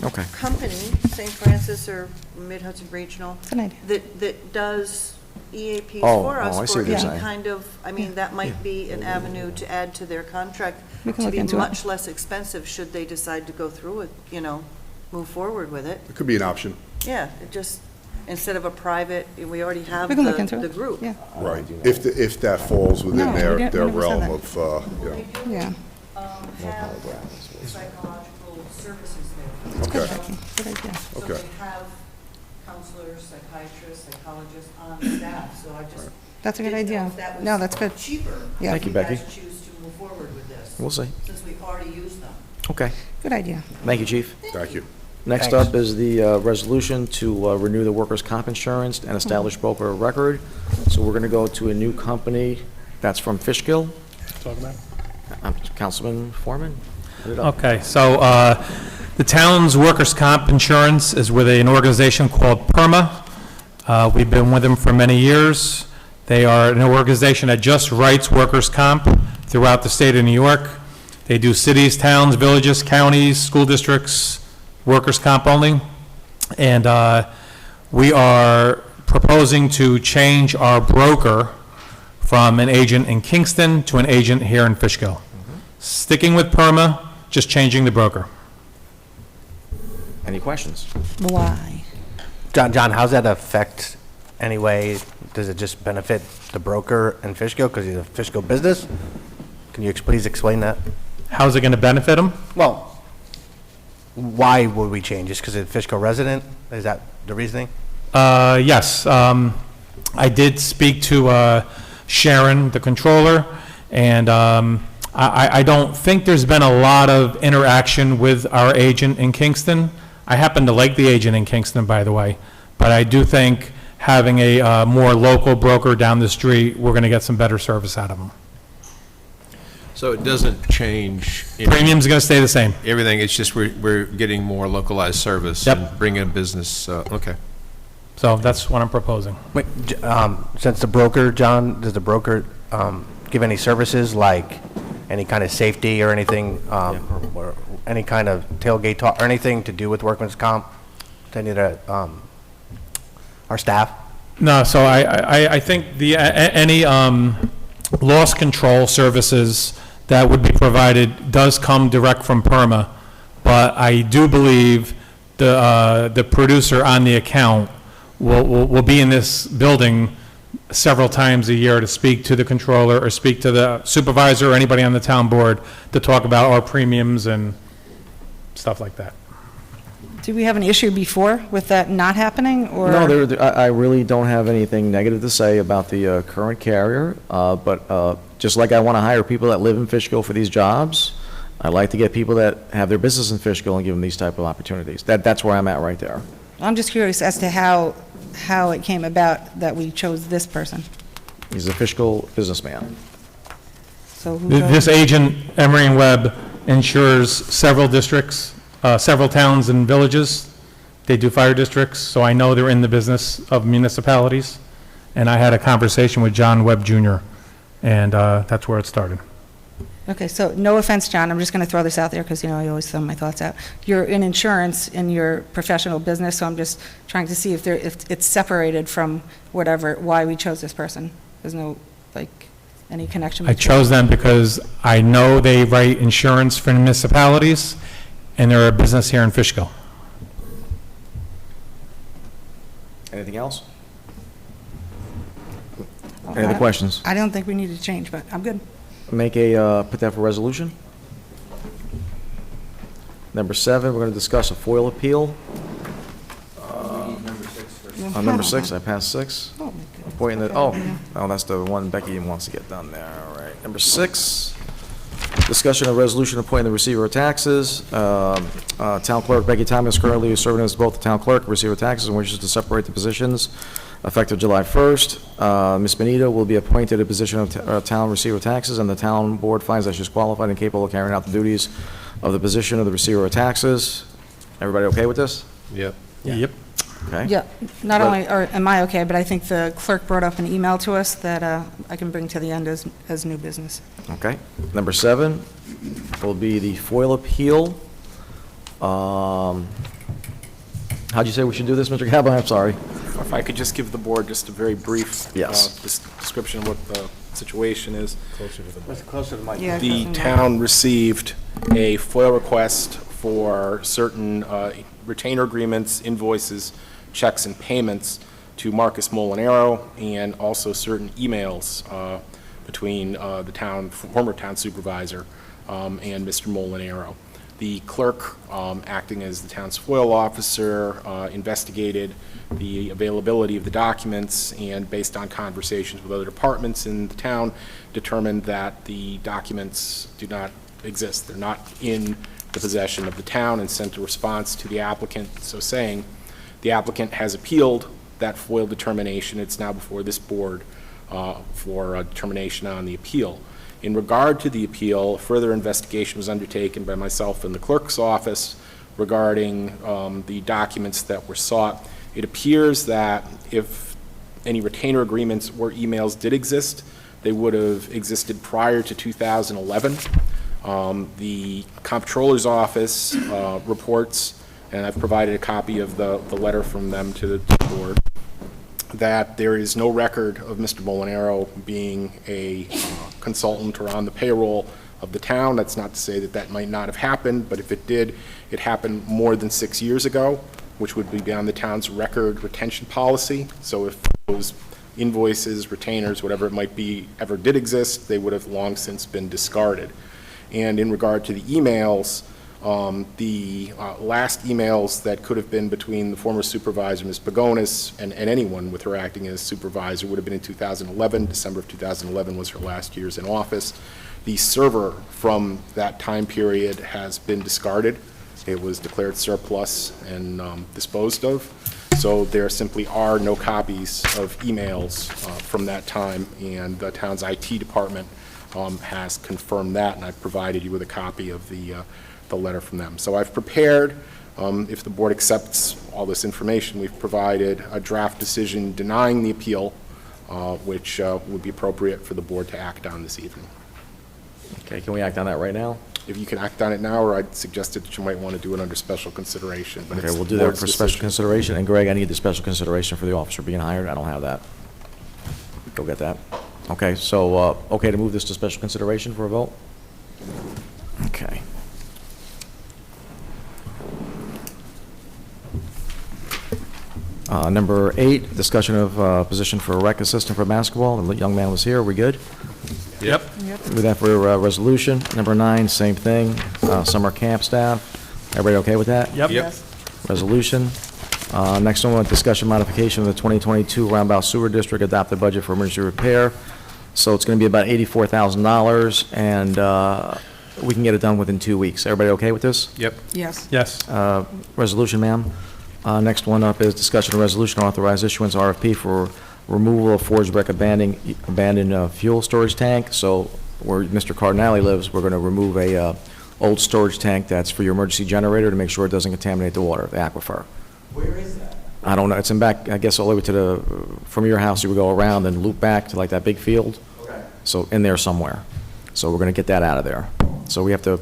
Okay. company, St. Francis or Mid-Hudson Regional, It's an idea. that does EAPs Oh, for us oh, I see for what you're any saying. kind of, I mean, that might be an avenue to add to their contract We can to look be into it. much less expensive should they decide to go through it, you know, move forward with it. It could be an option. Yeah, it just, instead of a private, we already have We can look into the it. group. Yeah, Right. If that falls within No, we their never said realm that. of, you know. yeah. Have psychological services there. It's good, Okay. Becky. Good idea. So Okay. they have counselors, psychiatrists, psychologists on staff, so I just That's a good didn't know idea. if that was No, that's good. cheaper. Yeah. Thank you, if Becky. guys choose to move forward with this, We'll see. since we already use them. Okay. Good idea. Thank you, Chief. Thank you. Next Thanks. up is the resolution to renew the workers' comp insurance and establish broker of record. So we're going to go to a new company that's from Fishkill. Talk about it. Councilman Foreman? put it up. Okay, so the town's workers' comp insurance is with an organization called PERMA. We've been with them for many years. They are an organization that just writes workers' comp throughout the state of New York. They do cities, towns, villages, counties, school districts, workers' comp only. And we are proposing to change our broker from an agent in Kingston to an agent here in Fishkill. Sticking with PERMA, just changing the broker. Any questions? Why? John, how's that affect anyway? Does it just benefit the broker in Fishkill because he's a Fishkill business? Can you please explain that? How's it going to benefit them? Well, why would we change? Just because it's a Fishkill resident? Is that the reasoning? Yes. I did speak to Sharon, the controller, and I don't think there's been a lot of interaction with our agent in Kingston. I happen to like the agent in Kingston, by the way, but I do think having a more local broker down the street, we're going to get some better service out of them. So it doesn't change. Premium's going to stay the same. Everything, it's just we're getting more localized service. Yep. And bringing business, okay. So that's what I'm proposing. Wait, since the broker, John, does the broker give any services like any kind of safety or anything, or any kind of tailgate talk, or anything to do with workman's comp to any of the, our staff? No, so I think any loss control services that would be provided does come direct from PERMA, but I do believe the producer on the account will be in this building several times a year to speak to the controller or speak to the supervisor or anybody on the town board to talk about our premiums and stuff like that. Did we have an issue before with that not happening, or? No, I really don't have anything negative to say about the current carrier, but just like I want to hire people that live in Fishkill for these jobs, I like to get people that have their business in Fishkill and give them these type of opportunities. That's where I'm at right there. I'm just curious as to how it came about that we chose this person. He's a Fishkill businessman. So who This agent, Emery and Webb, insures several districts, several towns and villages. They do fire districts, so I know they're in the business of municipalities. And I had a conversation with John Webb Jr., and that's where it started. Okay, so no offense, John, I'm just going to throw this out there because, I always throw my thoughts out. You're in insurance in your professional business, so I'm just trying to see if it's separated from why we chose this person. There's no, any connection? I chose them because I know they write insurance for municipalities, and they're a business here in Fishkill. Anything else? Any other questions? I don't think we need to change, but I'm good. Put that for resolution. Number 7, we're going to discuss a FOIL appeal. On number 6, I passed 6. Oh, my goodness. Appointing that's the one Becky wants to get done there. All right. Number 6, discussion of resolution appointing the receiver of taxes. Town clerk Becky Thomas currently is serving as both the town clerk and receiver of taxes and wishes to separate the positions effective July 1st. Ms. Benita will be appointed a position of town receiver of taxes, and the town board finds that she's qualified and capable of carrying out the duties of the position of the receiver of taxes. Everybody okay with this? Yep. Yep. Okay. Yeah, not only am I okay, but I think the clerk brought up an email to us that I can bring to the end as new business. Okay. Number 7 will be the FOIL appeal. How'd you say we should do this, Mr. Cabot? I'm sorry. If I could just give the board just a very brief description of what the situation is. Closer to the mic. Yeah, The town received a FOIL request for certain retainer agreements, invoices, checks, and payments to Marcus Molinaro, and also certain emails between the former town supervisor and Mr. Molinaro. The clerk, acting as the town's FOIL officer, investigated the availability of the documents, and based on conversations with other departments in the town, determined that the documents do not exist. They're not in the possession of the town, and sent a response to the applicant, so saying the applicant has appealed that FOIL determination. It's now before this board for a determination on the appeal. In regard to the appeal, further investigation was undertaken by myself and the clerk's office regarding the documents that were sought. It appears that if any retainer agreements or emails did exist, they would have existed prior to 2011. The comptroller's office reports, and I've provided a copy of the letter from them to the board, that there is no record of Mr. Molinaro being a consultant or on the payroll of the town. That's not to say that that might not have happened, but if it did, it happened more than 6 years ago, which would be beyond the town's record retention policy. So if those invoices, retainers, whatever it might be, ever did exist, they would have long since been discarded. And in regard to the emails, the last emails that could have been between the former supervisor, Ms. Pagonis, and anyone with her acting as supervisor would have been in 2011. December of 2011 was her last years in office. The server from that time period has been discarded. It was declared surplus and disposed of. So there simply are no copies of emails from that time, and the town's IT department has confirmed that, and I've provided you with a copy of the letter from them. So I've prepared, if the board accepts all this information, we've provided a draft decision denying the appeal, which would be appropriate for the board to act on this evening. Okay, can we act on that right now? If you can act on it now, or I'd suggest that you might want to do it under special consideration. But Okay, it's we'll the do that board's for special decision. consideration. And Greg, I need the special consideration for the officer being hired. I don't have that. Go get that. Okay, so, okay to move this to special consideration for a vote? Okay. Number 8, discussion of position for a rec assistant for basketball. The young man was here. We good? Yep. Move that for resolution. Number 9, same thing, summer camp staff. Everybody okay with that? Yep. Resolution. Next one, discussion modification of the 2022 Roundabout Sewer District adopted budget for emergency repair. So it's going to be about $84,000, and we can get it done within 2 weeks. Everybody okay with this? Yep. Yes. Yes. Resolution, ma'am. Next one up is discussion of resolution authorize issuance RFP for removal of forged brick abandoned fuel storage tank. So where Mr. Cardinale lives, we're going to remove a old storage tank that's for your emergency generator to make sure it doesn't contaminate the water, the aquifer. Where is that? I don't know, it's in back, I guess all the way to the, from your house, you would go around and loop back to like that big field. Okay. So in there somewhere. So we're going to get that out of there. So we have to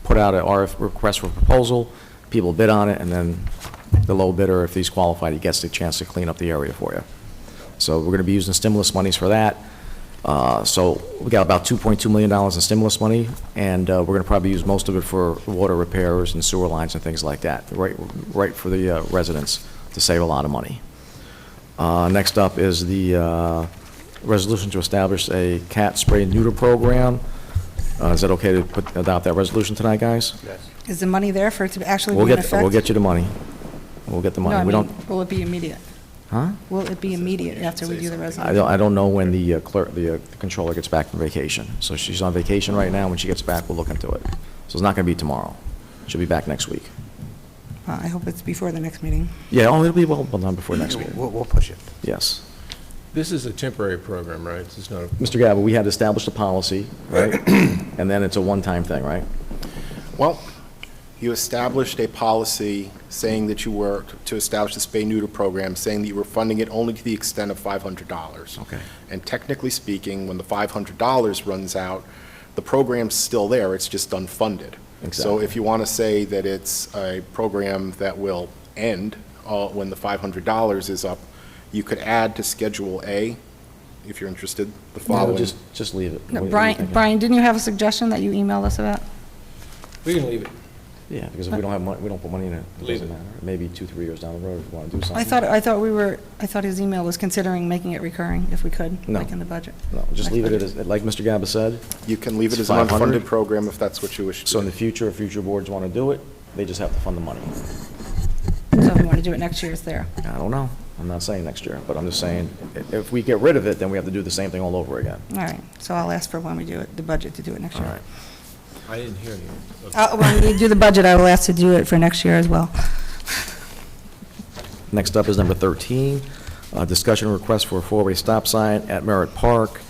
put out an RF request for proposal, people bid on it, and then the low bidder, if he's qualified, he gets the chance to clean up the area for you. So we're going to be using stimulus monies for that. So we got about $2.2 million in stimulus money, and we're going to probably use most of it for water repairs and sewer lines and things like that, right for the residents to save a lot of money. Next up is the resolution to establish a cat spray and neuter program. Is that okay to adopt that resolution tonight, guys? Yes. Is the money there for it to actually We'll be in get, effect? we'll get you the money. We'll get the No, money. I We mean, don't, will it be immediate? huh? Will it be immediate after we do the resolution? I don't know when the clerk, the controller gets back from vacation. So she's on vacation right now. When she gets back, we'll look into it. So it's not going to be tomorrow. She'll be back next week. I hope it's before the next meeting. Yeah, oh, it'll be well done before next week. We'll push it. Yes. This is a temporary program, right? It's not a... Mr. Gabel, we had established a policy, right? And then it's a one-time thing, right? Well, you established a policy saying that you were to establish the spay-neuter program, saying that you were funding it only to the extent of $500. Okay. And technically speaking, when the $500 runs out, the program's still there, it's just unfunded. So Exactly. if you want to say that it's a program that will end when the $500 is up, you could add to Schedule A, if you're interested, the No, following. just leave it. No, What are you Brian, thinking? Brian, didn't you have a suggestion that you emailed us about? We can leave it. Yeah, because if we don't have money, we don't put money in it. It Leave doesn't it. matter. Maybe 2-3 years down the road if we want to do something. I thought his email was considering making it recurring if we could, No. like in the budget. No, just leave it as, like Mr. Gaba said. You can leave it It's as an 500. unfunded program if that's what you wish to do. So in the future, if future boards want to do it, they just have to fund the money. So if we want to do it next year, it's there. I don't know. I'm not saying next year, but I'm just saying, if we get rid of it, then we have to do the same thing all over again. All right, so I'll ask for when we do it, the budget to do it next All year. right. I didn't hear you. When we do the budget, I will ask to do it for next year as well. Next up is number 13, discussion request for a four-way stop sign at Merritt Park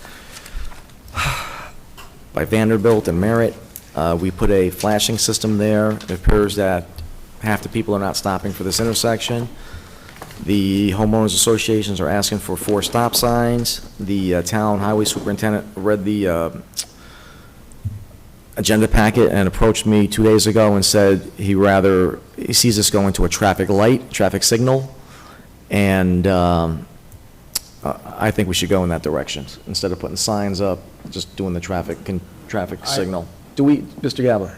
by Vanderbilt and Merritt. We put a flashing system there. It appears that half the people are not stopping for this intersection. The homeowners associations are asking for 4 stop signs. The town highway superintendent read the agenda packet and approached me 2 days ago and said he sees this going to a traffic light, traffic signal, and I think we should go in that direction. Instead of putting signs up, just doing the traffic signal. Do we, Mr. Gaba,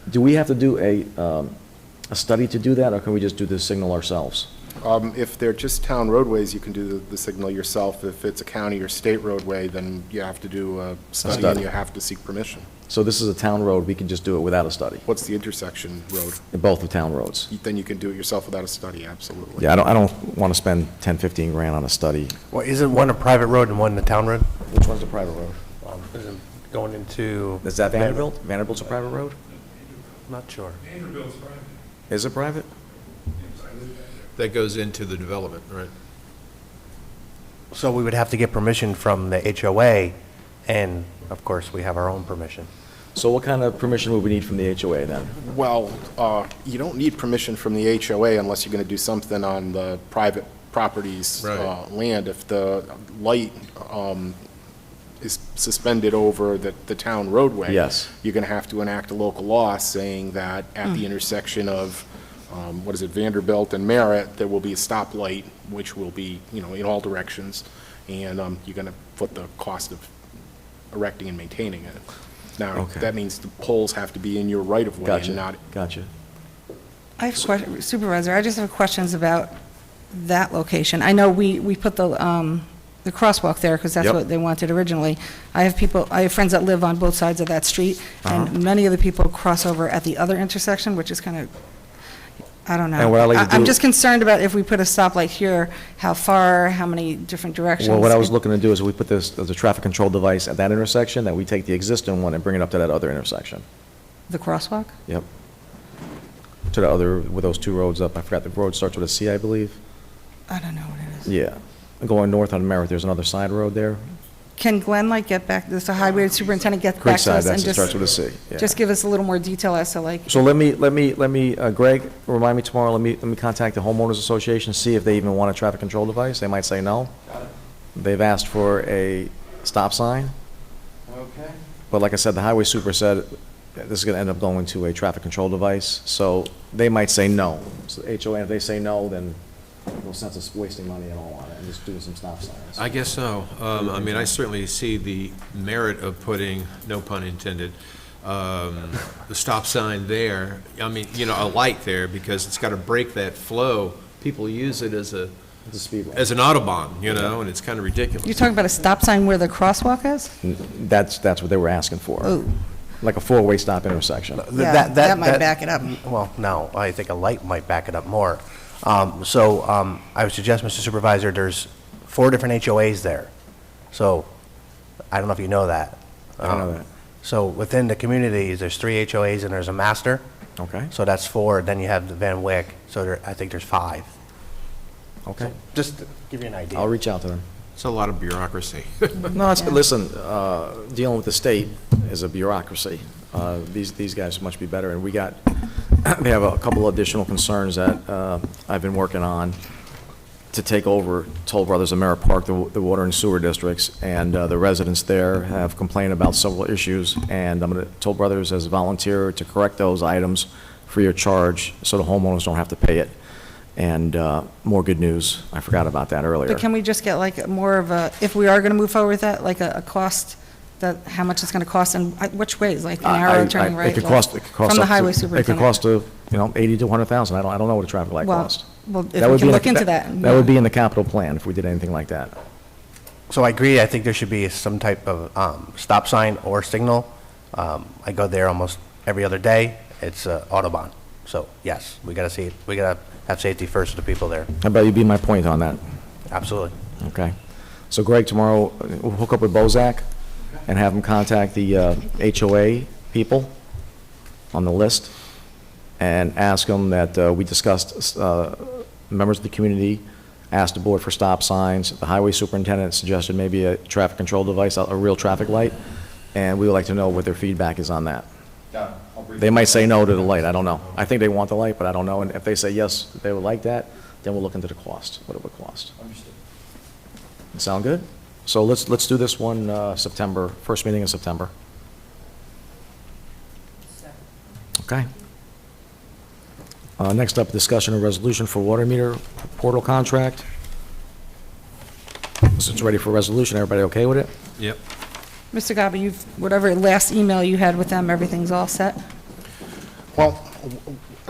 do we have to do a study to do that, or can we just do the signal ourselves? If they're just town roadways, you can do the signal yourself. If it's a county or state roadway, then you have to do a study and you have to seek permission. So this is a town road, we can just do it without a study, What's the intersection road? both of town roads. Then you can do it yourself without a study, absolutely. Yeah, I don't want to spend 10, 15 grand on a study. Well, isn't one a private road and one a town road? Which one's a private road? Isn't going into... Is that Vanderbilt? Vanderbilt's a private road? Not sure. Is it private? That goes into the development, right? So we would have to get permission from the HOA, and of course, we have our own permission. So what kind of permission would we need from the HOA then? Well, you don't need permission from the HOA unless you're going to do something on the private property's Right. land. If the light is suspended over the town roadway. Yes. You're going to have to enact a local law saying that at the intersection of, Vanderbilt and Merritt, there will be a stoplight, which will be, in all directions, and you're going to foot the cost of erecting and maintaining it. Now, Okay. that means the poles have to be in your right-of-way Gotcha, and not... gotcha. I have Supervisor, I just have questions about that location. I know we put the crosswalk there because that's Yep. what they wanted originally. I have friends that live on both sides of that street, and many of the people cross over at the other intersection, which is kind of, I don't know. And what I like to I'm do- just concerned about if we put a stoplight here, how far, how many different directions. Well, what I was looking to do is we put this as a traffic control device at that intersection, that we take the existing one and bring it up to that other intersection. The crosswalk? Yep. To the other, with those two roads up, I forgot, the road starts with a C, I believe. I don't know what it is. Yeah. Going north on Merritt, there's another side road there. Can Glenn, get back, does the highway superintendent get back to Creekside, us and that's, it just... starts with a C, yeah. Just give us a little more detail as to So let me, Greg, remind me tomorrow, let me contact the homeowners association, see if they even want a traffic control device. They might say no. They've asked for a stop sign. Okay. But like I said, the highway super said this is going to end up going to a traffic control device, so they might say no. So HOA, if they say no, then no sense of wasting money at all on it and just doing some stop signs. I guess so. I mean, I certainly see the merit of putting, no pun intended, the stop sign there. I mean, a light there, because it's got to break that flow. People use it as It's a speed limit. as an Autobahn, and it's kind of ridiculous. You're talking about a stop sign where the crosswalk is? That's what they were asking for. Oh, Like a four-way stop intersection. yeah, that might back it up. Well, no, I think a light might back it up more. I would suggest, Mr. Supervisor, there's 4 different HOAs there. So, I don't know if you know that. I don't know that. So, within the communities, there's 3 HOAs and there's a master. Okay, So that's 4, then you have the Van Wyck, so I think there's 5. okay. Just to give you an idea. I'll reach out to them. It's a lot of bureaucracy. No, listen, dealing with the state is a bureaucracy. These guys must be better, and they have a couple additional concerns that I've been working on to take over Toll Brothers and Merritt Park, the water and sewer districts, and the residents there have complained about several issues, and Toll Brothers has volunteered to correct those items free of charge, so the homeowners don't have to pay it. And more good news, I forgot about that earlier. But can we just get more of a, if we are going to move forward with that, a cost, how much it's going to cost, and which ways, an arrow turning right? It could cost From the highway superintendent? It could cost, 80 to 100,000. I don't know what a traffic light costs. Well, if That we would can be look into that. That would be in the capital plan if we did anything like that. So I agree, I think there should be some type of stop sign or signal. I go there almost every other day. It's Autobahn. So, yes, we got to see it. We got to have safety first for the people there. How about you be my point on that? Absolutely. Okay. So Greg, tomorrow, we'll hook up with Bozak and have him contact the HOA people on the list and ask them that we discussed, members of the community asked the board for stop signs. The highway superintendent suggested maybe a traffic control device, a real traffic light, and we would like to know what their feedback is on that. They might say no to the light, I don't know. I think they want the light, but I don't know, and if they say yes, they would like that, then we'll look into the cost, what it would cost. Understood. Sound good? So let's do this one September, first meeting in September. Okay. Next up, discussion of resolution for water meter portal contract. Since it's ready for resolution, everybody okay with it? Yep. Mr. Gabi, whatever last email you had with them, everything's all set? Well,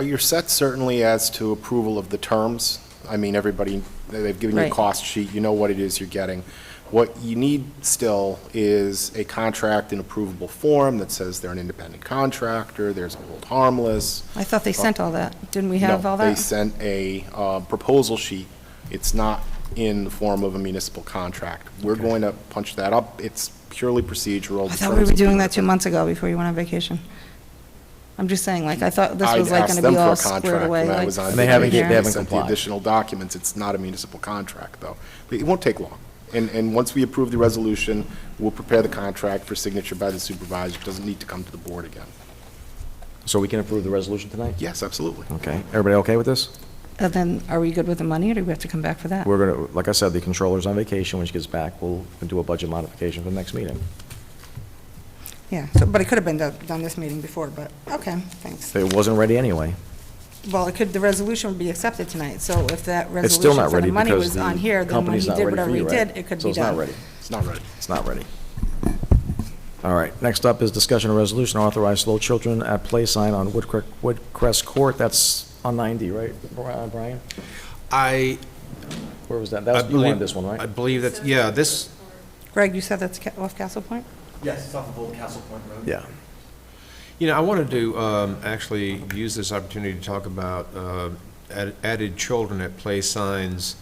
you're set certainly as to approval of the terms. I mean, everybody, they've given you a Right. cost sheet, you know what it is you're getting. What you need still is a contract in approvable form that says they're an independent contractor, there's a hold harmless. I thought they sent all that. Didn't we have all No, they that? sent a proposal sheet. It's not in the form of a municipal contract. We're going to punch that up. It's purely procedural. I thought we were doing that 2 months ago before you went on vacation. I'm just saying, like, I thought this was like going to be all squared away. And like, they haven't they complied. sent the additional documents. It's not a municipal contract, though. But it won't take long. And once we approve the resolution, we'll prepare the contract for signature by the supervisor. It doesn't need to come to the board again. So we can approve the resolution tonight? Yes, absolutely. Okay. Everybody okay with this? And then, are we good with the money, or do we have to come back for that? We're going to, like I said, the controller's on vacation. When she gets back, we'll do a budget modification for the next meeting. Yeah, so, but it could have been done this meeting before, but, okay, thanks. It wasn't ready anyway. Well, the resolution would be accepted tonight, so if that It's still resolution not for ready the money because was the on here, then when company's he not did ready for whatever he you, right? did, it could So be it's not done. ready. It's not ready. It's not ready. All right, next up is discussion of resolution to authorize slow children at play sign on Woodcrest Court. That's on 90, right, Brian? Where was that? That was, you wanted this one, I right? believe that's, yeah, this, Greg, you said that's off Castle Point? Yes, it's off of Old Castle Point Road. Yeah. you know, I wanted to actually use this opportunity to talk about added children at play signs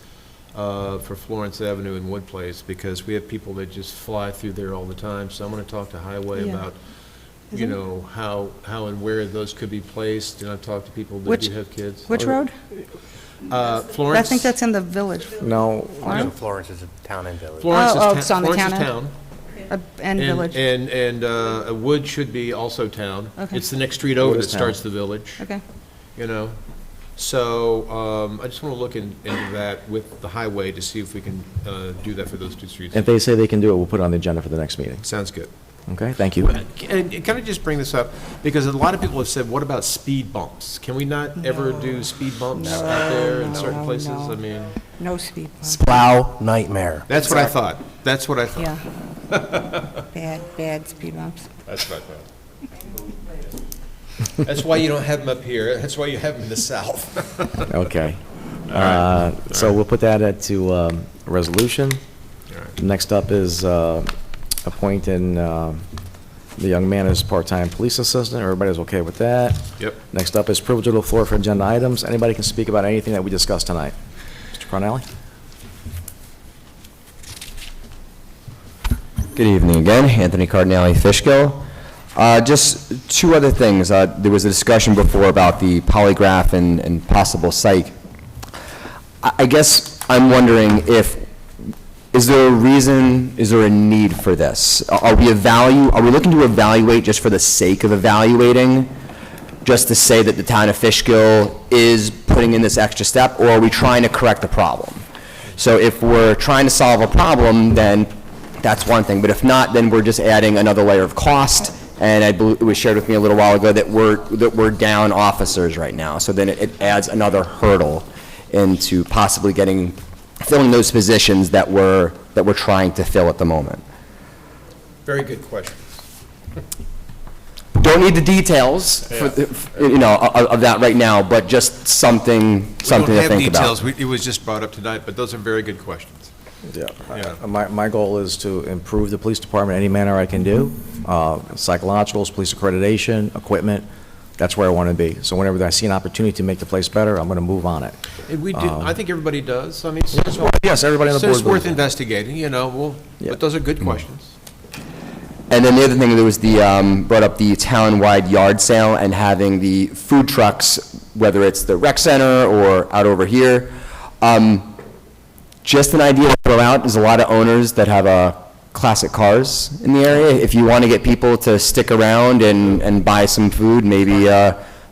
for Florence Avenue and Wood Place, because we have people that just fly through there all the time. So I'm going to talk to Highway Yeah. about, you know, how and where those could be placed, and I've talked to people that Which- do have kids. Which road? Florence. I think that's in the village. No, No, Florence is a town and village. Florence Oh, is it's on the Florence is town end. town. And village. And Wood should be also town. Okay. It's the next street over Wood that is town. starts the village, Okay. you know? So I just want to look into that with the highway to see if we can do that for those two streets. if they say they can do it, we'll put it on the agenda for the next meeting. Sounds good. Okay, thank you. And can I just bring this up? Because a lot of people have said, what about speed bumps? Can we not ever do speed bumps out there in certain places? no. I mean, No speed bump. Plow nightmare. that's what I thought. That's what I thought. Yeah. Bad speed bumps. That's what I thought. That's why you don't have them up here. That's why you have them in the south. Okay. So we'll put that into resolution. Next up is appointing the young man as part-time police assistant. Everybody's okay with that? Yep. Next up is privilege of the floor for agenda items. Anybody can speak about anything that we discussed tonight. Mr. Cornelli? Good evening again, Anthony Cardinale, Fishkill. Just two other things. There was a discussion before about the polygraph and possible psych. I guess I'm wondering is there a reason, is there a need for this? Are we looking to evaluate just for the sake of evaluating? Just to say that the town of Fishkill is putting in this extra step, or are we trying to correct the problem? So if we're trying to solve a problem, then that's one thing, but if not, then we're just adding another layer of cost, and I believe it was shared with me a little while ago that we're down officers right now, so then it adds another hurdle into possibly filling those positions that we're trying to fill at the moment. Very good question. Don't need the details, of that right now, but just something to think about. We don't have details. It was just brought up tonight, but those are very good questions. Yeah. Yeah. My goal is to improve the police department any manner I can do. Psychologicals, police accreditation, equipment, that's where I want to be. So whenever I see an opportunity to make the place better, I'm going to move on it. And we do, I think everybody does. I mean, Yes, everybody on the so board. it's worth believes it. investigating, Yeah. but those are good questions. And then the other thing, there was brought up the town-wide yard sale and having the food trucks, whether it's the rec center or out over here. Just an idea to throw out, there's a lot of owners that have classic cars in the area. If you want to get people to stick around and buy some food, maybe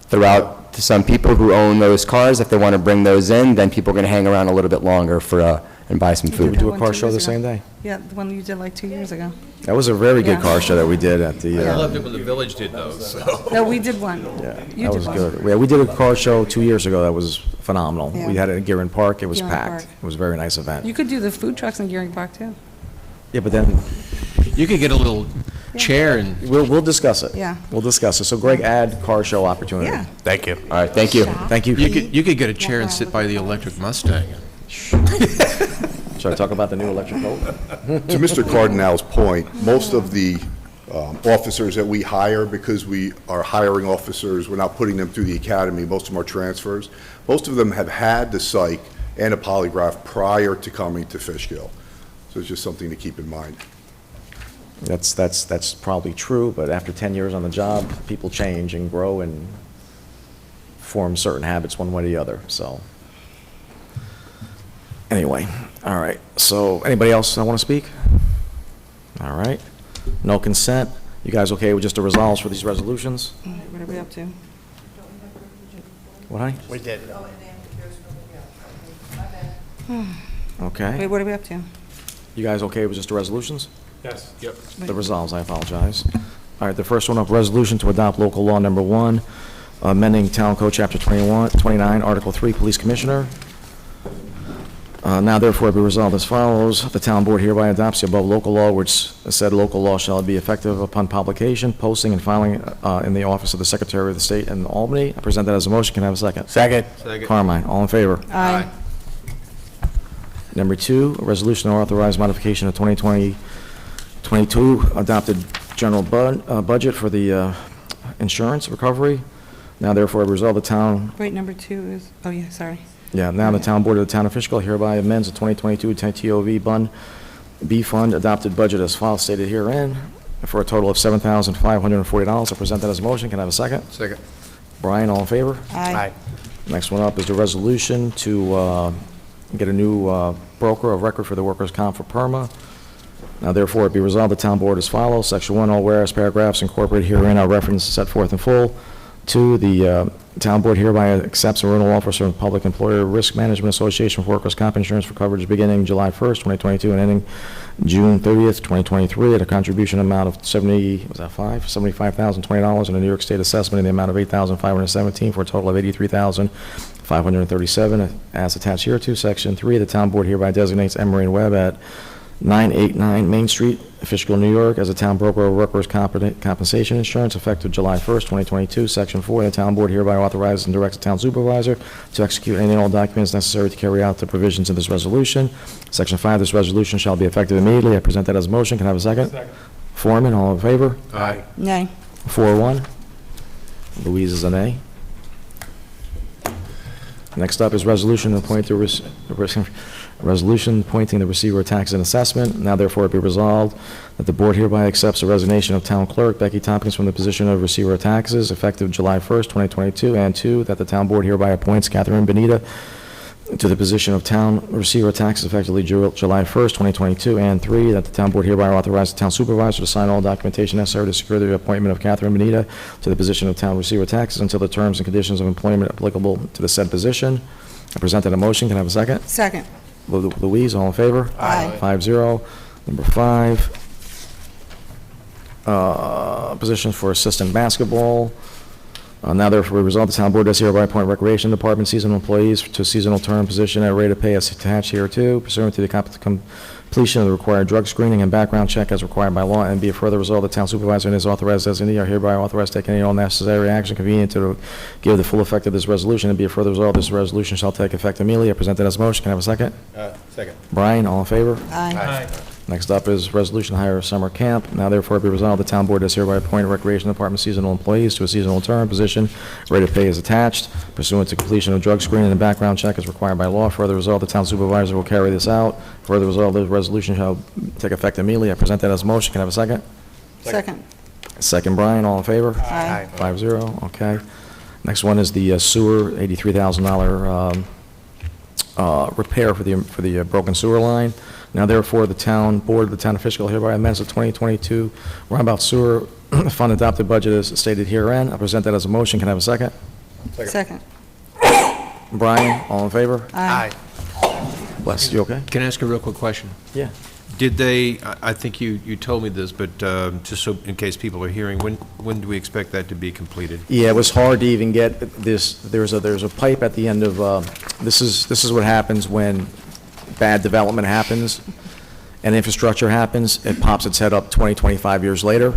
throw out to some people who own those cars, if they want to bring those in, then people are going to hang around a little bit longer and buy some Did we food. do a car show the same day? Yeah, the one you did like 2 years ago. That was a very good Yeah. car show that we did at the, I loved it when the village did those, so. No, we did one. yeah, You that did was one. good. Yeah, we did a car show 2 years ago that was phenomenal. Yeah. We had it at Gearin Park, it was Gearin packed. Park. It was a very nice event. You could do the food trucks in Gearing Park, too. Yeah, but then, You could get a little chair and. we'll discuss it. Yeah. We'll discuss it. So Greg, add car show opportunity. Yeah. Thank you. All right, thank you. Thank you. You could get a chair and sit by the electric Mustang. Should I talk about the new electric boat? To Mr. Cardinal's point, most of the officers that we hire, because we are hiring officers, we're not putting them through the academy, most of them are transfers. Most of them have had the psych and a polygraph prior to coming to Fishkill. So it's just something to keep in mind. That's probably true, but after 10 years on the job, people change and grow and form certain habits one way or the other, so. Anyway, all right, so anybody else want to speak? All right, no consent. You guys okay with just the resolves for these resolutions? What are we up to? What, honey? We did. Okay. Wait, what are we up to? You guys okay with just the resolutions? Yes. Yep. The resolves, I apologize. All right, the first one up, resolution to adopt local law number 1, amending Town Code Chapter 29, Article 3, Police Commissioner. Now therefore be resolved as follows. The town board hereby adopts the above local law, which said local law shall be effective upon publication, posting, and filing in the office of the Secretary of the State in Albany. I present that as a motion. Can I have a second? Second. Carmine, all in favor? Aye. Number 2, a resolution to authorize modification of 2020-22 adopted general budget for the insurance recovery. Now therefore be resolved the town. Wait, number 2 is, oh yeah, sorry. Yeah, now the town board of the town of Fishkill hereby amends the 2022 TOV B fund adopted budget as follows stated herein for a total of $7,540. I present that as a motion. Can I have a second? Second. Brian, all in favor? Aye. Next one up is the resolution to get a new broker of record for the workers' comp for PERMA. Now therefore it be resolved the town board as follows. Section 1, all whereas paragraphs incorporated herein are referenced set forth in full. 2, the town board hereby accepts a rental offer from Public Employer Risk Management Association for workers' comp insurance for coverage beginning July 1st, 2022 and ending June 30th, 2023 at a contribution amount of $75,020 and a New York State assessment in the amount of $8,517 for a total of $83,537 as attached here to Section 3. The town board hereby designates Emery and Webb at 989 Main Street, Fishkill, New York, as a town broker of workers' compensation insurance effective July 1st, 2022. Section 4, the town board hereby authorizes and directs the town supervisor to execute any and all documents necessary to carry out the provisions of this resolution. Section 5, this resolution shall be effective immediately. I present that as a motion. Can I have a second? Second. Foreman, all in favor? Aye. Nay. 4-1. Louise is a nay. Next up is resolution appointing the receiver of tax and assessment. Now therefore it be resolved that the board hereby accepts the resignation of town clerk Becky Tompkins from the position of receiver of taxes effective July 1st, 2022, and 2, that the town board hereby appoints Catherine Benita to the position of town receiver of taxes effectively July 1st, 2022, and 3, that the town board hereby authorizes the town supervisor to sign all documentation necessary to secure the appointment of Catherine Benita to the position of town receiver of taxes until the terms and conditions of employment applicable to the said position. I presented a motion. Can I have a second? Second. Louise, all in favor? Aye. 5-0. Number 5, positions for assistant basketball. Now therefore resolved the town board does hereby appoint recreation department seasonal employees to seasonal term position at rate of pay as attached here too, pursuant to the completion of the required drug screening and background check as required by law, and be it further resolved the town supervisor and his authorized designee are hereby authorized to take any and all necessary action convenient to give the full effect of this resolution, and be it further resolved this resolution shall take effect immediately. I present that as a motion. Can I have a second? Second. Brian, all in favor? Aye. Next up is resolution to hire a summer camp. Now therefore be resolved, the town board does hereby appoint recreation department seasonal employees to a seasonal term position. Rate of pay is attached pursuant to completion of drug screening and background check as required by law. Further resolved, the town supervisor will carry this out. Further resolved, the resolution shall take effect immediately. I present that as a motion. Can I have a second? Second. Second, Brian, all in favor? Aye. 5-0, okay. Next one is the sewer, $83,000 repair for the broken sewer line. Now therefore, the town board of the town of Fishkill hereby amends the 2022 roundabout sewer fund adopted budget as stated herein. I present that as a motion. Can I have a second? Second. Brian, all in favor? Aye. Bless, you okay? Can I ask a real quick question? Yeah. Did they, I think you told me this, but just so in case people are hearing, when do we expect that to be completed? Yeah, it was hard to even get this. There's a pipe at the end of, this is what happens when bad development happens and infrastructure happens. It pops its head up 20, 25 years later.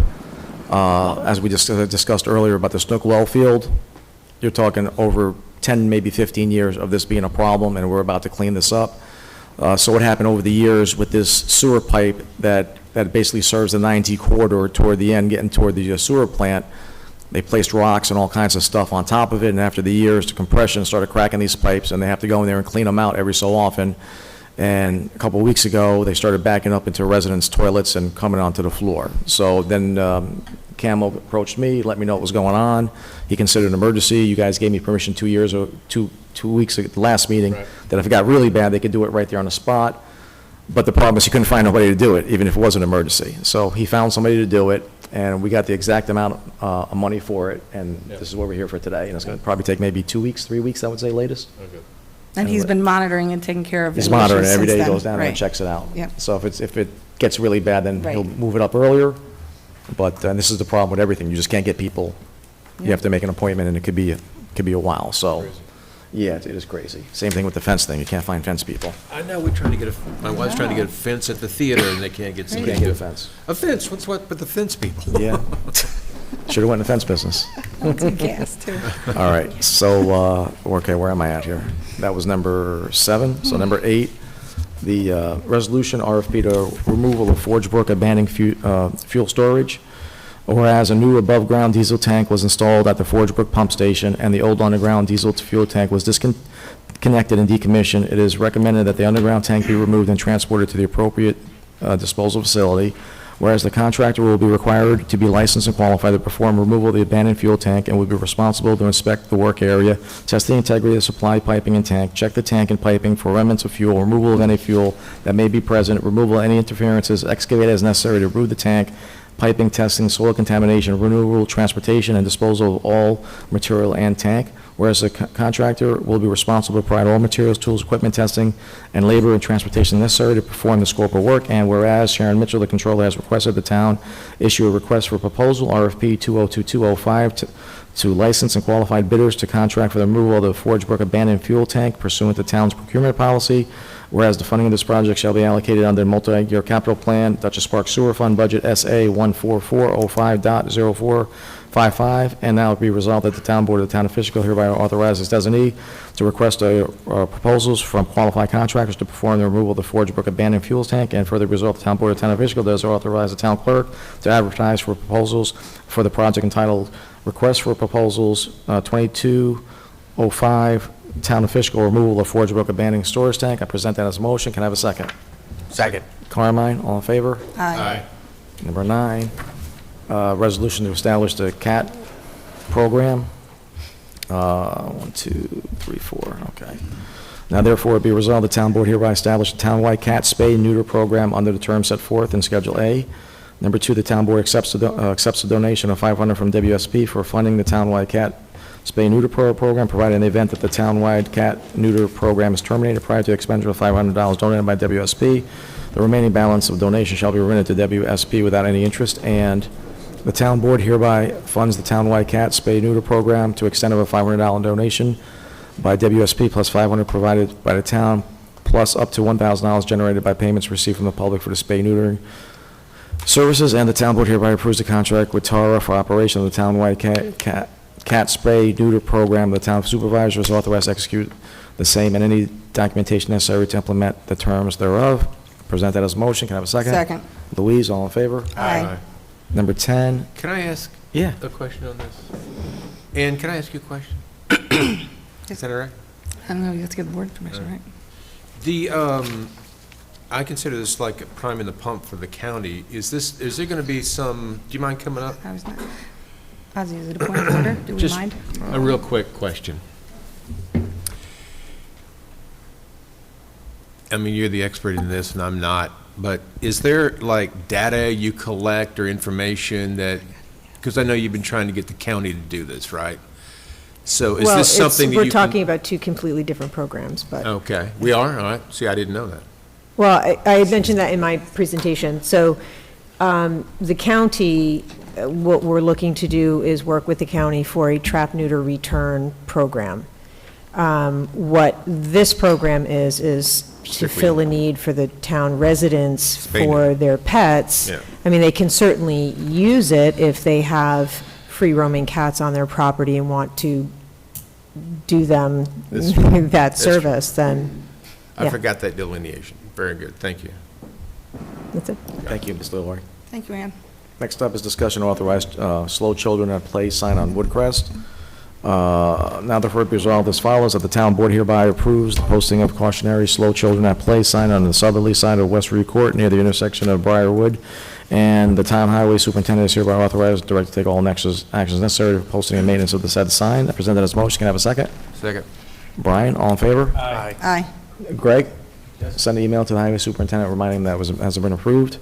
As we just discussed earlier about the Snook well field, you're talking over 10, maybe 15 years of this being a problem, and we're about to clean this up. So what happened over the years with this sewer pipe that basically serves the 9T corridor toward the end, getting toward the sewer plant, they placed rocks and all kinds of stuff on top of it, and after the years, the compression started cracking these pipes, and they have to go in there and clean them out every so often. And a couple of weeks ago, they started backing up into residents' toilets and coming onto the floor. So then Cam approached me, let me know what was going on. He considered an emergency. You guys gave me permission 2 weeks ago, the last meeting, that if it got really bad, they could do it right there on the spot. But the problem is he couldn't find nobody to do it, even if it was an emergency. So he found somebody to do it, and we got the exact amount of money for it, and this is what we're here for today. And it's going to probably take maybe 2 weeks, 3 weeks, I would say, latest. Okay. And he's been monitoring and taking care of He's his monitoring it issues every day. since He then. goes down there and Right. checks it out. Yeah. So if it gets really bad, then he'll Right. move it up earlier. But this is the problem with everything. You just can't get people. You have to make an appointment, and it could be a while. So, yeah, it is crazy. Same thing with the fence thing. You can't find fence people. I know, we're trying to get my wife's trying to get a fence at the theater, and they can't get You somebody. can't get a to- fence. A fence, what's what but the fence people? Yeah. Should have went in the fence business. It's a gas, too. All right, so, okay, where am I at here? That was number 7. So number 8, the resolution RFP to removal of Forge Brook abandoned fuel storage. Whereas a new above-ground diesel tank was installed at the Forge Brook pump station and the old underground diesel fuel tank was disconnected and decommissioned, it is recommended that the underground tank be removed and transported to the appropriate disposal facility. Whereas the contractor will be required to be licensed and qualified to perform removal of the abandoned fuel tank and will be responsible to inspect the work area, test the integrity of the supply piping and tank, check the tank and piping for remnants of fuel, removal of any fuel that may be present, removal of any interferences, excavate as necessary to remove the tank, piping, testing, soil contamination, removal, transportation, and disposal of all material and tank. Whereas the contractor will be responsible to provide all materials, tools, equipment testing, and labor and transportation necessary to perform the scope of work. And whereas Sharon Mitchell, the controller, has requested the town issue a request for proposal, RFP 2022-05, to license and qualified bidders to contract for the removal of the Forge Brook abandoned fuel tank pursuant to town's procurement policy. Whereas the funding of this project shall be allocated under multi-year capital plan, Dutchess Park Sewer Fund Budget SA 14405.0455, and now be resolved that the town board of the town of Fishkill hereby authorizes designee to request proposals from qualified contractors to perform the removal of the Forge Brook abandoned fuels tank, and further resolve the town board of the town of Fishkill does authorize the town clerk to advertise for proposals for the project entitled Request for Proposals 2205, Town of Fishkill, removal of Forge Brook abandoned storage tank. I present that as a motion. Can I have a second? Second. Carmine, all in favor? Aye. Number 9, resolution to establish the CAT program. 1, 2, 3, 4, okay. Now therefore be resolved, the town board hereby establish a townwide CAT spay neuter program under the terms set forth in Schedule A. Number 2, the town board accepts a donation of $500 from WSP for funding the townwide CAT spay neuter program, provided in the event that the townwide CAT neuter program is terminated prior to the expenditure of $500 donated by WSP. The remaining balance of donation shall be remitted to WSP without any interest, and the town board hereby funds the townwide CAT spay neuter program to extent of a $500 donation by WSP plus $500 provided by the town, plus up to $1,000 generated by payments received from the public for the spay neutering services, and the town board hereby approves the contract with Tara for operation of the townwide cat spray neuter program. The town supervisor is authorized to execute the same and any documentation necessary to implement the terms thereof. Present that as a motion. Can I have a second? Second. Louise, all in favor? Aye. Number 10. Can I ask Yeah. a question on this? Ann, can I ask you a question? Is that all right? I don't know, you have to get the board permission, right? The, I consider this like priming the pump for the county. Is there going to be some, do you mind coming up? I was not, Ozzy, is it a point of order? Do we Just mind? a real quick question. I mean, you're the expert in this and I'm not, but is there like data you collect or information that, because I know you've been trying to get the county to do this, right? So is this something that you we're talking about two completely different programs, but. Okay, we are? All right. See, I didn't know that. Well, I had mentioned that in my presentation. So the county, what we're looking to do is work with the county for a trap, neuter, return program. What this program is to fill a need for the town residents for their pets. Yeah. I mean, they can certainly use it if they have free roaming cats on their property and want to do them that service, then. I Yeah. forgot that delineation. Very good, thank you. That's it. Thank you, Mr. Lori. Thank you, Ann. Next up is discussion authorized slow children at play sign on Woodcrest. Now therefore be resolved as follows, that the town board hereby approves the posting of cautionary slow children at play sign on the southerly side of West Reed Court near the intersection of Briarwood, and the town highway superintendent is hereby authorized, directed to take all actions necessary for posting and maintenance of the said sign. I present that as motion. Can I have a second? Second. Brian, all in favor? Aye. Aye. Greg? Send an email to the highway superintendent reminding that hasn't been approved.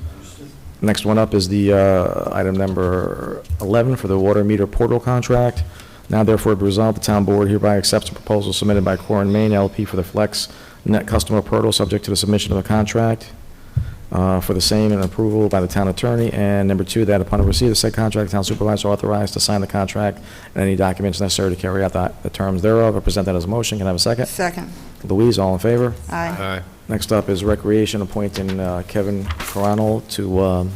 Next one up is the item number 11 for the water meter portal contract. Now therefore be resolved, the town board hereby accepts the proposal submitted by Core and Main LP for the Flex Net Customer Portal, subject to the submission of a contract for the same and approval by the town attorney. And number 2, that upon receipt of said contract, the town supervisor authorized to sign the contract and any documents necessary to carry out the terms thereof. I present that as a motion. Can I have a second? Second. Louise, all in favor? Aye. Aye. Next up is Recreation, appointing Kevin Coronel to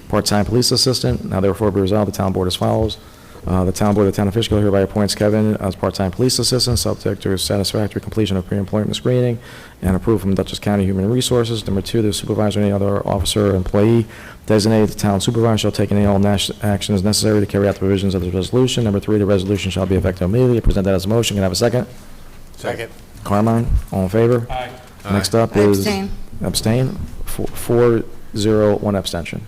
part-time police assistant. Now therefore be resolved, the town board as follows. The town board of the town of Fishkill hereby appoints Kevin as part-time police assistant, subject to satisfactory completion of pre-employment screening and approval from Dutchess County Human Resources. Number 2, the supervisor or any other officer or employee designated the town supervisor shall take any and all actions necessary to carry out the provisions of the resolution. Number 3, the resolution shall be effective immediately. I present that as a motion. Can I have a second? Second. Carmine, all in favor? Aye. Next up I is... abstain. Abstain? 4-0, 1 abstention.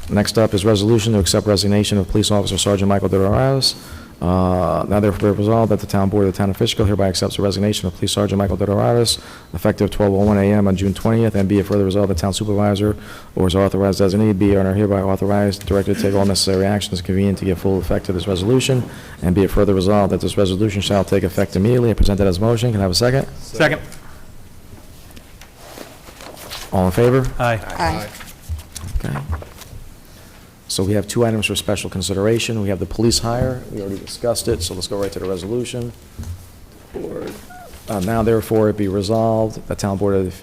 Next up is resolution to accept resignation of Police Officer Sergeant Michael Laurez. Now therefore resolved that the town board of the town of Fishkill hereby accepts the resignation of Police Sergeant Michael Laurez effective 12:01 a.m. on June 20th, and be it further resolved the town supervisor or his authorized designee be and are hereby authorized, directed to take all necessary actions convenient to give full effect to this resolution, and be it further resolved that this resolution shall take effect immediately. I present that as a motion. Can I have a second? Second. All in favor? Aye. Aye. Okay. So we have 2 items for special consideration. We have the police hire. We already discussed it, so let's go right to the resolution. Now therefore it be resolved, the town board of,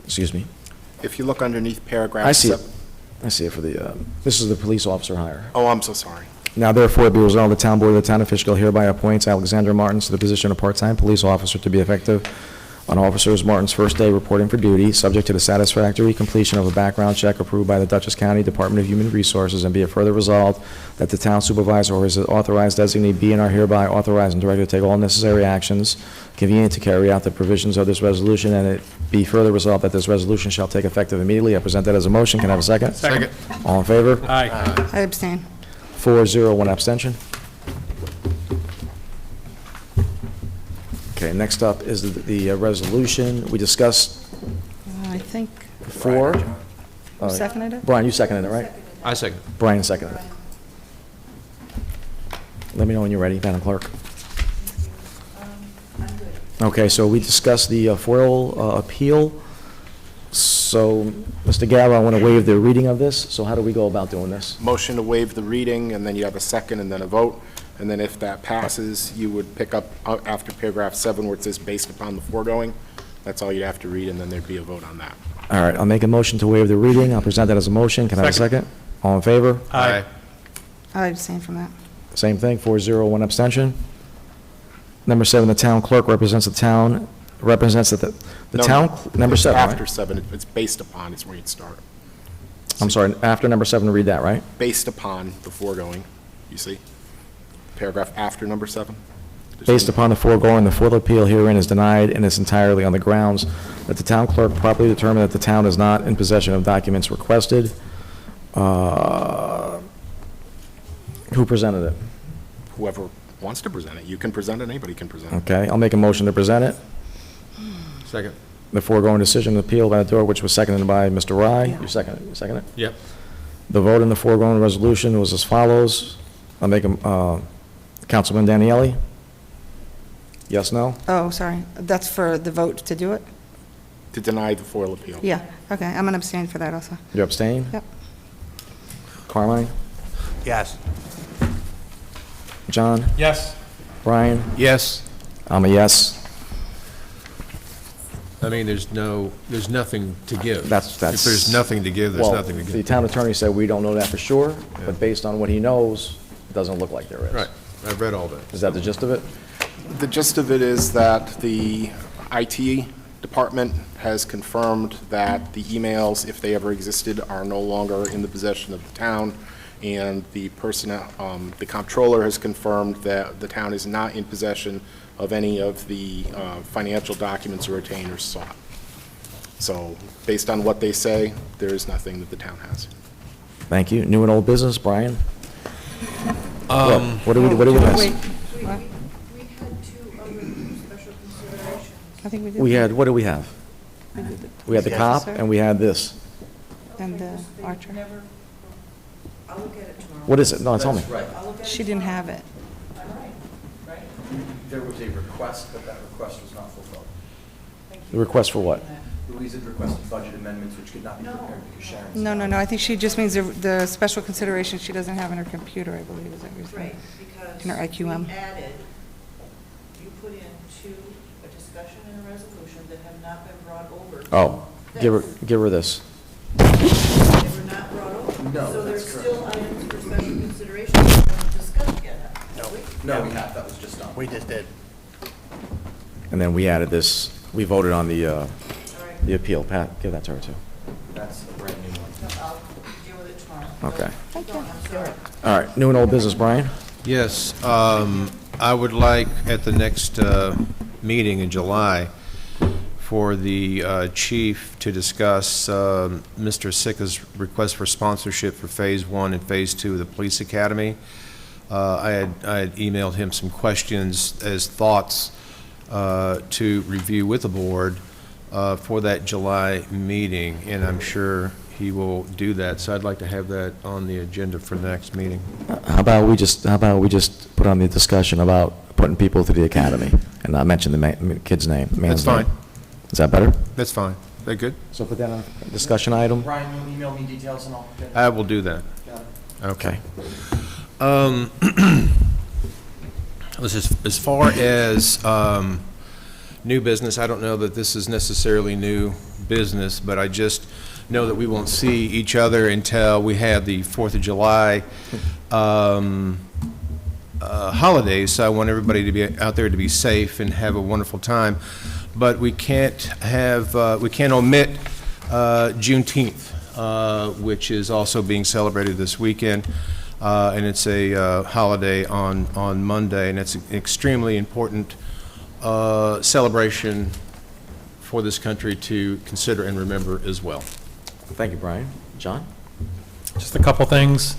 excuse me. If you look underneath paragraph... I see it. I see it for the, this is the police officer hire. Oh, I'm so sorry. Now therefore it be resolved, the town board of the town of Fishkill hereby appoints Alexander Martins to the position of part-time police officer to be effective on Officer Martin's first day reporting for duty, subject to the satisfactory completion of a background check approved by the Dutchess County Department of Human Resources, and be it further resolved that the town supervisor or his authorized designee be and are hereby authorized and directed to take all necessary actions convenient to carry out the provisions of this resolution, and it be further resolved that this resolution shall take effective immediately. I present that as a motion. Can I have a second? Second. All in favor? Aye. I abstain. 4-0, 1 abstention. Okay, next up is the resolution. We discussed I think, 4. who seconded it? Brian, you seconded it, right? I second. Brian seconded it. Let me know when you're ready, Madam Clerk. Okay, so we discussed the FOIL appeal. So, Mr. Gallo, I want to waive the reading of this, so how do we go about doing this? Motion to waive the reading, and then you have a second and then a vote. And then if that passes, you would pick up after paragraph 7 where it says based upon the foregoing. That's all you'd have to read, and then there'd be a vote on that. All right, I'll make a motion to waive the reading. I'll present that as a motion. Can I have a second? All in favor? Aye. I abstain from that. Same thing, 4-0, 1 abstention. Number 7, the town clerk represents the town, represents that the No, town, number it's 7, After right? 7, it's based upon is where you'd start. I'm sorry, after number 7, read that, right? Based upon the foregoing, you see? Paragraph after number 7. Based upon the foregoing, the FOIL appeal herein is denied and is entirely on the grounds that the town clerk properly determined that the town is not in possession of documents requested. Who presented it? Whoever wants to present it, you can present it, anybody can present it. Okay, I'll make a motion to present it. Second. The foregoing decision appealed by the door, which was seconded by Mr. Rye. You second it? You second it? Yep. The vote in the foregoing resolution was as follows. I'll make a, Councilman Daniele? Yes, no? Oh, sorry. That's for the vote to do it? To deny the FOIL appeal. Yeah, okay. I'm going to abstain for that also. You abstain? Yep. Carmine? Yes. John? Yes. Brian? Yes. I'm a yes. I mean, there's nothing to give. That's- If there's nothing to give, there's Well, nothing to the give. town attorney said we don't know that for sure, Yeah. but based on what he knows, it doesn't look like there is. Right. I've read all that. Is that the gist of it? The gist of it is that the IT department has confirmed that the emails, if they ever existed, are no longer in the possession of the town, and the personnel, the comptroller has confirmed that the town is not in possession of any of the financial documents or retainers sought. So, based on what they say, there is nothing that the town has. Thank you. New and old business, Brian? What do we miss? Wait, what? We had two other special considerations. I think we did. We had, what do we have? We had the cop, officer and we had this. And the archer. I'll look at it tomorrow. What is it? No, tell me. She didn't have it. There was a request, but that request was not fulfilled. The request for what? Louise had requested budget amendments which could not be prepared because Sharon's. No, I think she just means the special consideration she doesn't have in her computer, I believe, is that what you're saying? Right, because In her IQM. we added, you put in a discussion and a resolution that have not been brought over. Oh, give her this. They were not brought over. No, So there's that's correct. still items for special consideration that haven't discussed yet, have we? No, we have, that was just done. We just did. And then we added this, we voted on the appeal. Pat, give that to her, too. That's a brand new one. I'll deal with it tomorrow. Okay. Thank you. I'm sorry. All right, new and old business, Brian? Yes, I would like at the next meeting in July for the chief to discuss Mr. Sicka's request for sponsorship for Phase 1 and Phase 2 of the Police Academy. I had emailed him some questions as thoughts to review with the board for that July meeting, and I'm sure he will do that. So I'd like to have that on the agenda for the next meeting. How about we just put on the discussion about putting people through the academy and not mention the kid's name, man's That's fine. name? Is that better? That's fine. That good? So put that on a discussion item? Brian, you'll email me details and I'll get it. I will do that. Got it. Okay. As far as new business, I don't know that this is necessarily new business, but I just know that we won't see each other until we have the 4th of July holidays, so I want everybody to be out there to be safe and have a wonderful time. But we can't omit Juneteenth, which is also being celebrated this weekend. And it's a holiday on Monday, and it's an extremely important celebration for this country to consider and remember as well. Thank you, Brian. John? Just a couple things.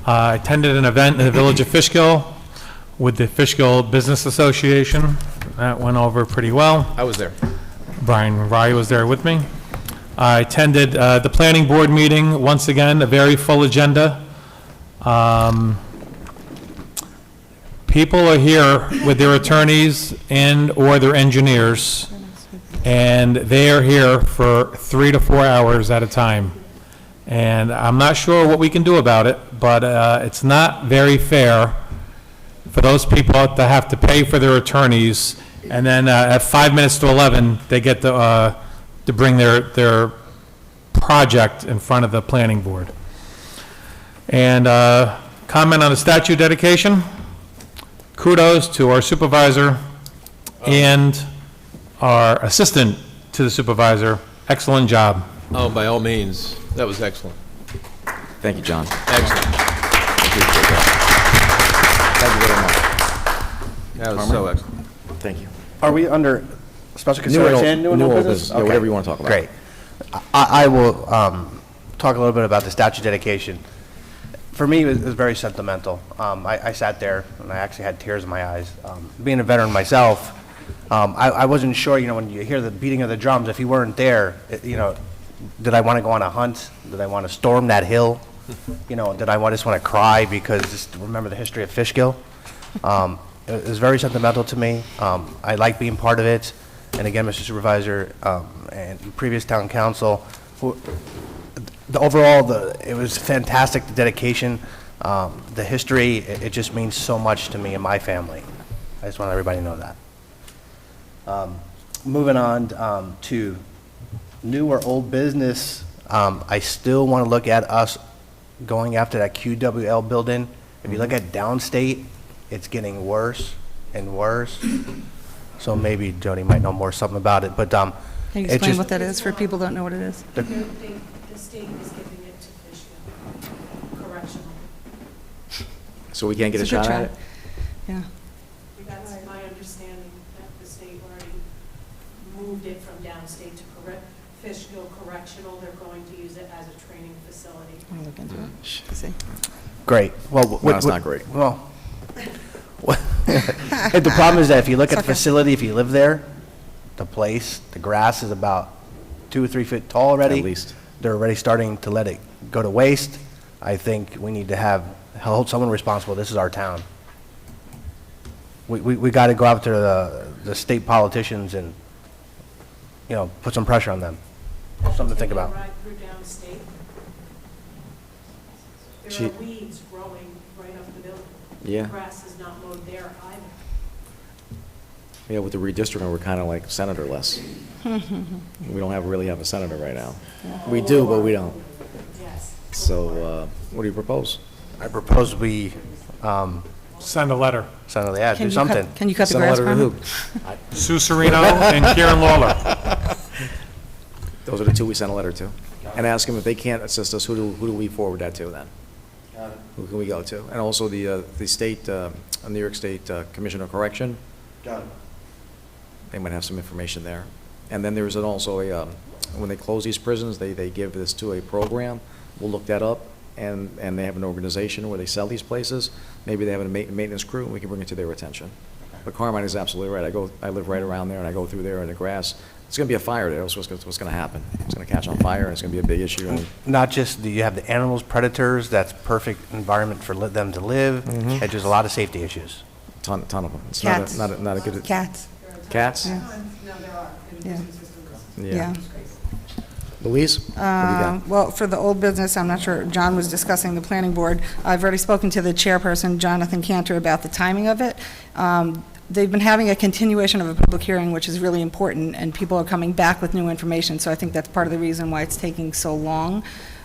I attended an event in the village of Fishkill with the Fishkill Business Association. That went over pretty well. I was there. Brian Rye was there with me. I attended the planning board meeting, once again, a very full agenda. People are here with their attorneys and/or their engineers, and they are here for 3 to 4 hours at a time. And I'm not sure what we can do about it, but it's not very fair for those people to have to pay for their attorneys, and then at 5 minutes to 11, they get to bring their project in front of the planning board. And comment on the statute of dedication. Kudos to our supervisor and our assistant to the supervisor. Excellent job. Oh, by all means, that was excellent. Thank you, John. Excellent. Appreciate that. Thank you very much. That was so excellent. Thank you. Are we under special New and old- consideration? new and old business. Yeah, Okay. whatever you want to talk about. Great. I will talk a little bit about the statute of dedication. For me, it was very sentimental. I sat there, and I actually had tears in my eyes. Being a veteran myself, I wasn't sure, when you hear the beating of the drums, if you weren't there, did I want to go on a hunt? Did I want to storm that hill? Did I just want to cry because just remember the history of Fishkill? It was very sentimental to me. I like being part of it. And again, Mr. Supervisor, and previous town council, it was fantastic, the dedication, the history, it just means so much to me and my family. I just want everybody to know that. Moving on to new or old business, I still want to look at us going after that QWL building. If you look at downstate, it's getting worse and worse. So maybe Jody might know more something about it, but Can you it explain just- what that is for people who don't know what it is? The state is giving it to Fishkill Correctional. So we can't get a It's a good shot at try. it? Yeah. That's my understanding, that the state already moved it from downstate to Fishkill Correctional. They're going to use it as a training facility. I'll look into it. To see. great. Well, No, it's not great. Well, the problem is that if you look at the It's okay. facility, if you live there, the place, the grass is about 2 or 3 feet tall already. At least. They're already starting to let it go to waste. I think we need to hold someone responsible. This is our town. We got to go out to the state politicians and, put some pressure on them. Something to think about. Ride through downstate. She- There are weeds growing right up the building. Yeah. Grass is not mowed there either. Yeah, with the redistricting, we're kind of like senator-less. We don't really have a senator right now. We do, but we don't. Yes. So, what do you propose? I propose we Send a letter. send a, yeah, Can do you cut- something. Can you cut the Send a grass, letter to Brian? who? Sue Serino and Kieran Lawler. Those are the two we sent a letter to. And ask them if they can't assist us, who do we forward that to then? Who can we go to? And also the state, New York State Commissioner of Correction. They might have some information there. And then there's also when they close these prisons, they give this to a program. We'll look that up, and they have an organization where they sell these places. Maybe they have a maintenance crew, and we can bring it to their attention. But Carmine is absolutely right. I live right around there, and I go through there in the grass. It's going to be a fire there. That's what's going to happen. It's going to catch on fire, and it's going to be a big issue. And Not just, you have the animals, predators, that's perfect environment for them to live. And there's a lot of safety issues. ton of them. It's Cats. not a good. Cats. Cats? Yeah. No, there are. Yeah. Yeah. Louise? What do you got? Well, for the old business, I'm not sure, John was discussing the planning board. I've already spoken to the chairperson, Jonathan Cantor, about the timing of it. They've been having a continuation of a public hearing, which is really important, and people are coming back with new information, so I think that's part of the reason why it's taking so long.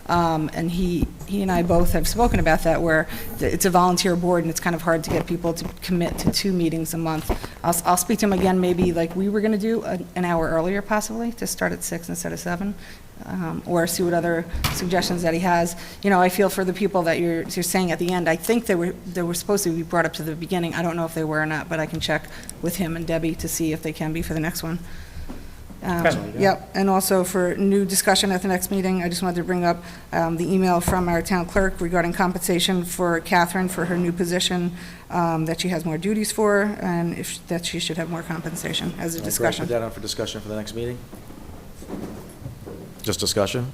And he and I both have spoken about that, where it's a volunteer board, and it's kind of hard to get people to commit to 2 meetings a month. I'll speak to him again, maybe like we were going to do, an hour earlier possibly, to start at 6 instead of 7, or see what other suggestions that he has. I feel for the people that you're saying at the end. I think they were supposed to be brought up to the beginning. I don't know if they were or not, but I can check with him and Debbie to see if they can be for the next one. Yep, and also for new discussion at the next meeting, I just wanted to bring up the email from our town clerk regarding compensation for Catherine for her new position, that she has more duties for, and that she should have more compensation as a discussion. Put that on for discussion for the next meeting? Just discussion?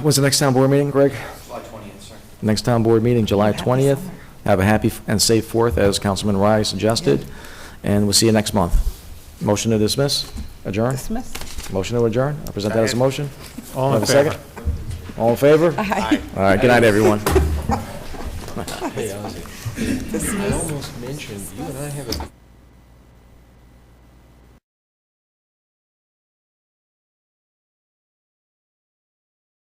When's the next town board meeting, Greg? July 20th, sir. Next town board meeting, July 20th. Have a happy and safe 4th, as Councilman Rye suggested, and we'll see you next month. Motion to dismiss? Adjourn? Dismiss. Motion to adjourn? I present that as a motion? All Have in a second? favor? All in favor? Aye. All right, good night, everyone. Hey, Ozzy, I almost mentioned, you and I have a